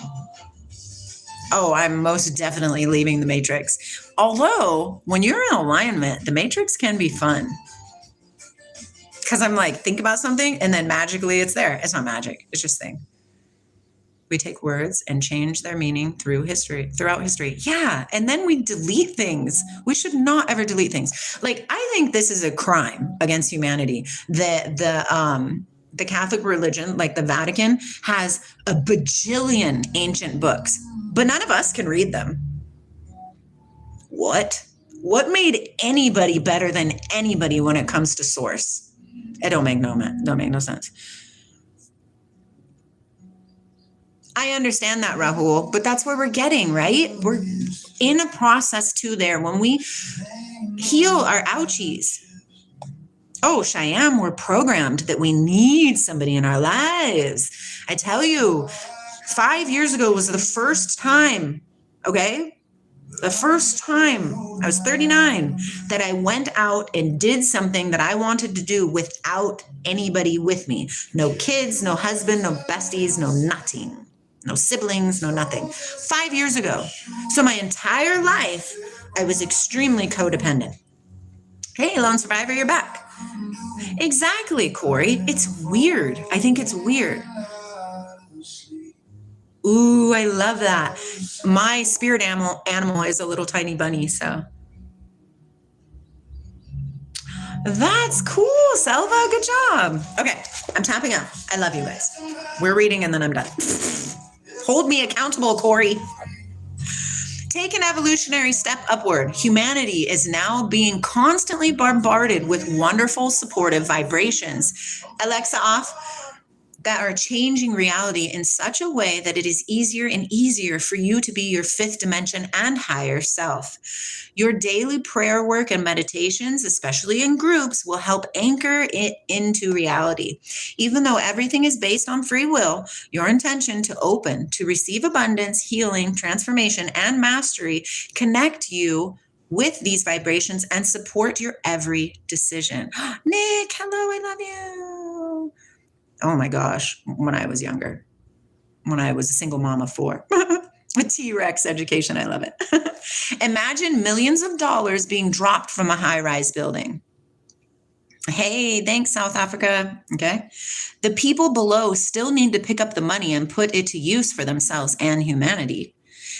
Oh, I'm most definitely leaving the Matrix. Although, when you're in alignment, the Matrix can be fun. Because I'm like, think about something, and then magically it's there. It's not magic. It's just thing. We take words and change their meaning throughout history. Yeah. And then we delete things. We should not ever delete things. Like, I think this is a crime against humanity. The Catholic religion, like the Vatican, has a bajillion ancient books, but none of us can read them. What made anybody better than anybody when it comes to source? It don't make no sense. I understand that, Rahul, but that's where we're getting, right? We're in a process too there. When we heal our ouchies. Oh, Cheyenne, we're programmed that we need somebody in our lives. I tell you, 5 years ago was the first time, okay? The first time, I was 39, that I went out and did something that I wanted to do without anybody with me. No kids, no husband, no besties, no nothing. No siblings, no nothing. 5 years ago. So my entire life, I was extremely codependent. Hey, Lone Survivor, you're back. Exactly, Corey. It's weird. I think it's weird. Ooh, I love that. My spirit animal is a little tiny bunny, so. That's cool, Selva. Good job. Okay, I'm tapping out. I love you guys. We're reading and then I'm done. Hold me accountable, Corey. Take an evolutionary step upward. Humanity is now being constantly bombarded with wonderful, supportive vibrations. Alexa off. That are changing reality in such a way that it is easier and easier for you to be your fifth dimension and higher self. Your daily prayer work and meditations, especially in groups, will help anchor it into reality. Even though everything is based on free will, your intention to open, to receive abundance, healing, transformation, and mastery connect you with these vibrations and support your every decision. Nick, hello, I love you. Oh my gosh, when I was younger, when I was a single mom of 4. A T-Rex education, I love it. Imagine millions of dollars being dropped from a high-rise building. Hey, thanks, South Africa. Okay. The people below still need to pick up the money and put it to use for themselves and humanity.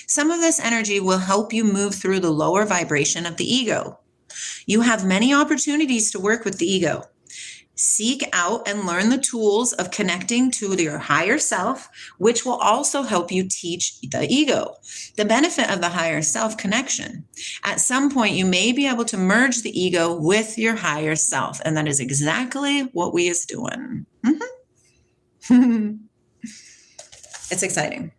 Some of this energy will help you move through the lower vibration of the ego. You have many opportunities to work with the ego. Seek out and learn the tools of connecting to your higher self, which will also help you teach the ego. The benefit of the higher self connection. At some point, you may be able to merge the ego with your higher self. And that is exactly what we is doing. Mm-hmm. It's exciting.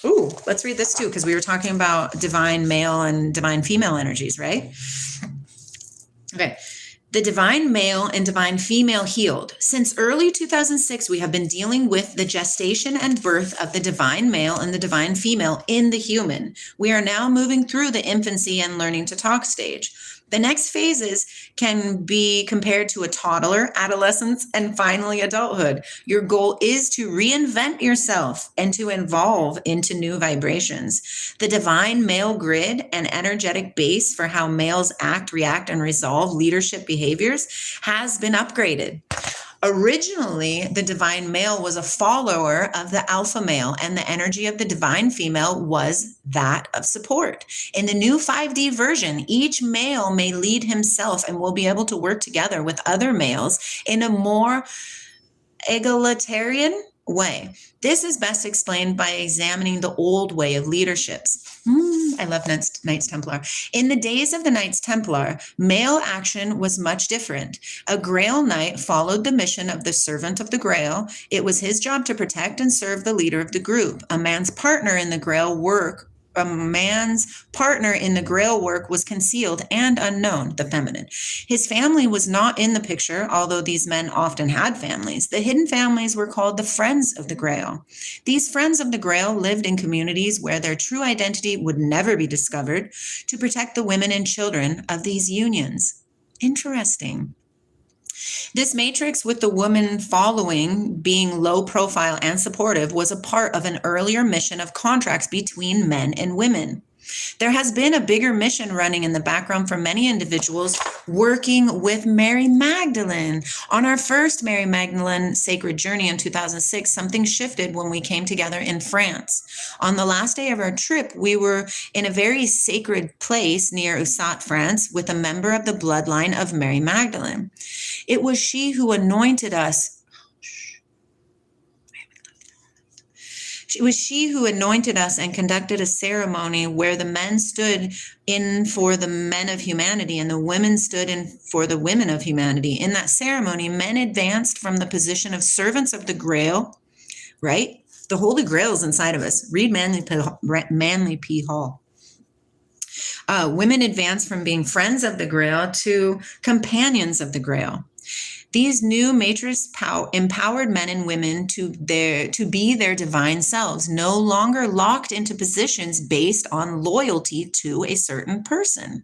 Ooh, let's read this too, because we were talking about divine male and divine female energies, right? Okay. The divine male and divine female healed. Since early 2006, we have been dealing with the gestation and birth of the divine male and the divine female in the human. We are now moving through the infancy and learning to talk stage. The next phases can be compared to a toddler, adolescence, and finally adulthood. Your goal is to reinvent yourself and to evolve into new vibrations. The divine male grid and energetic base for how males act, react, and resolve leadership behaviors has been upgraded. Originally, the divine male was a follower of the alpha male, and the energy of the divine female was that of support. In the new 5D version, each male may lead himself and will be able to work together with other males in a more egalitarian way. This is best explained by examining the old way of leaderships. I love Knights Templar. In the days of the Knights Templar, male action was much different. A Grail Knight followed the mission of the servant of the Grail. It was his job to protect and serve the leader of the group. A man's partner in the Grail work was concealed and unknown, the feminine. His family was not in the picture, although these men often had families. The hidden families were called the Friends of the Grail. These Friends of the Grail lived in communities where their true identity would never be discovered to protect the women and children of these unions. Interesting. This matrix, with the woman following being low profile and supportive, was a part of an earlier mission of contracts between men and women. There has been a bigger mission running in the background for many individuals working with Mary Magdalene. On our first Mary Magdalene sacred journey in 2006, something shifted when we came together in France. On the last day of our trip, we were in a very sacred place near Ussat, France, with a member of the bloodline of Mary Magdalene. It was she who anointed us. It was she who anointed us and conducted a ceremony where the men stood in for the men of humanity and the women stood in for the women of humanity. In that ceremony, men advanced from the position of servants of the Grail, right? The Holy Grail is inside of us. Read Manly P. Hall. Women advanced from being friends of the Grail to companions of the Grail. These new matrix empowered men and women to be their divine selves, no longer locked into positions based on loyalty to a certain person.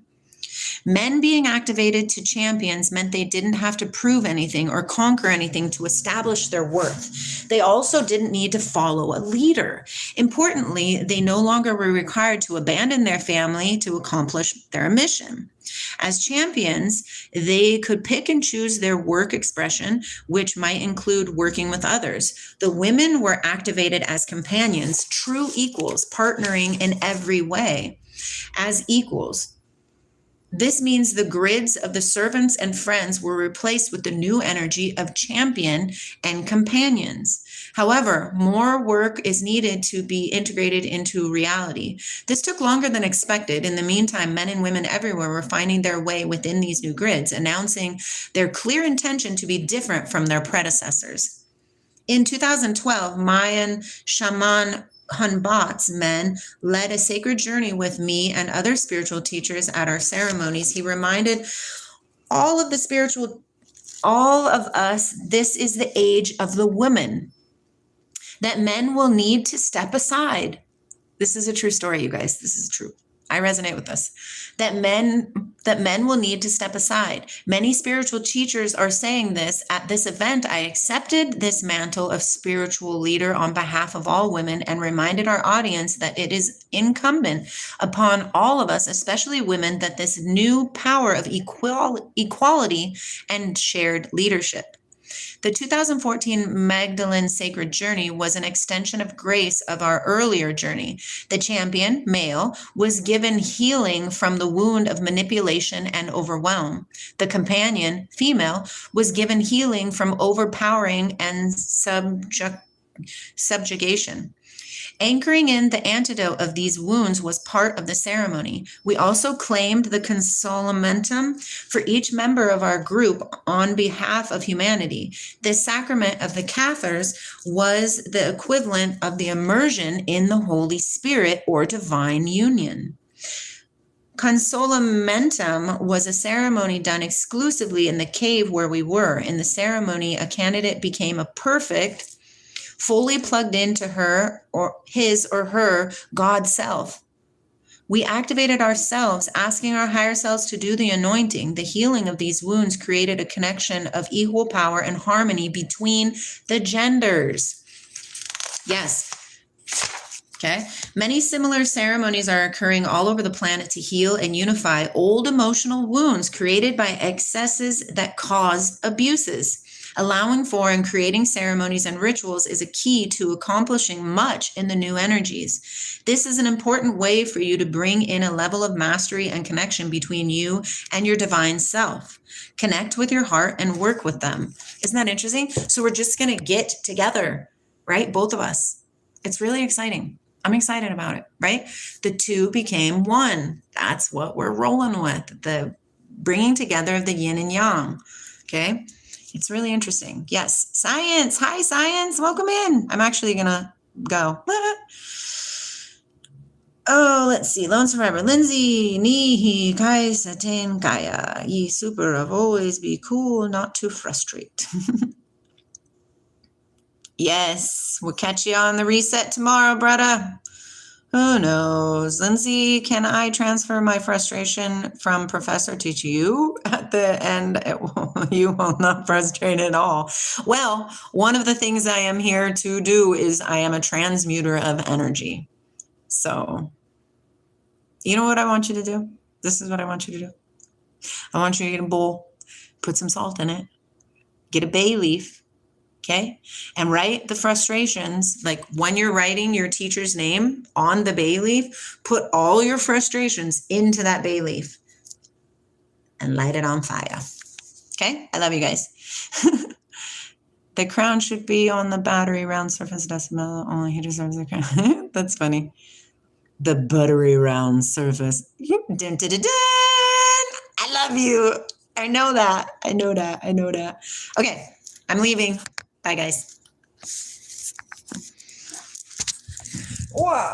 Men being activated to champions meant they didn't have to prove anything or conquer anything to establish their worth. They also didn't need to follow a leader. Importantly, they no longer were required to abandon their family to accomplish their mission. As champions, they could pick and choose their work expression, which might include working with others. The women were activated as companions, true equals, partnering in every way as equals. This means the grids of the servants and friends were replaced with the new energy of champion and companions. However, more work is needed to be integrated into reality. This took longer than expected. In the meantime, men and women everywhere were finding their way within these new grids, announcing their clear intention to be different from their predecessors. In 2012, Mayan shaman Hanbat's men led a sacred journey with me and other spiritual teachers at our ceremonies. He reminded all of us, this is the age of the woman, that men will need to step aside. This is a true story, you guys. This is true. I resonate with this. That men will need to step aside. Many spiritual teachers are saying this. At this event, I accepted this mantle of spiritual leader on behalf of all women and reminded our audience that it is incumbent upon all of us, especially women, that this new power of equality and shared leadership. The 2014 Magdalene Sacred Journey was an extension of grace of our earlier journey. The champion, male, was given healing from the wound of manipulation and overwhelm. The companion, female, was given healing from overpowering and subjugation. Anchoring in the antidote of these wounds was part of the ceremony. We also claimed the consolamentum for each member of our group on behalf of humanity. This sacrament of the Cathars was the equivalent of the immersion in the Holy Spirit or divine union. Consolamentum was a ceremony done exclusively in the cave where we were. In the ceremony, a candidate became a perfect, fully plugged into her or his or her God self. We activated ourselves, asking our higher selves to do the anointing. The healing of these wounds created a connection of equal power and harmony between the genders. Yes. Okay. Many similar ceremonies are occurring all over the planet to heal and unify old emotional wounds created by excesses that caused abuses. Allowing for and creating ceremonies and rituals is a key to accomplishing much in the new energies. This is an important way for you to bring in a level of mastery and connection between you and your divine self. Connect with your heart and work with them. Isn't that interesting? So we're just going to get together, right? Both of us. It's really exciting. I'm excited about it, right? The two became one. That's what we're rolling with. The bringing together of the yin and yang. Okay. It's really interesting. Yes. Science. Hi, science. Welcome in. I'm actually going to go. Oh, let's see. Lone Survivor. Lindsey, Nihi, Kai, Satain, Gaia. Ye super of always be cool, not to frustrate. Yes. We'll catch you on the reset tomorrow, brother. Who knows? Lindsey, can I transfer my frustration from professor to you at the end? You will not frustrate at all. Well, one of the things I am here to do is I am a transmuter of energy. So, you know what I want you to do? This is what I want you to do. I want you to get a bowl, put some salt in it, get a bay leaf, okay? And write the frustrations, like when you're writing your teacher's name on the bay leaf, put all your frustrations into that bay leaf and light it on fire. Okay? I love you guys. The crown should be on the battery round surface decimal. Only he deserves the crown. That's funny. The buttery round surface. Dun, dun, dun, dun. I love you. I know that. I know that. I know that. Okay. I'm leaving. Bye, guys. Wow.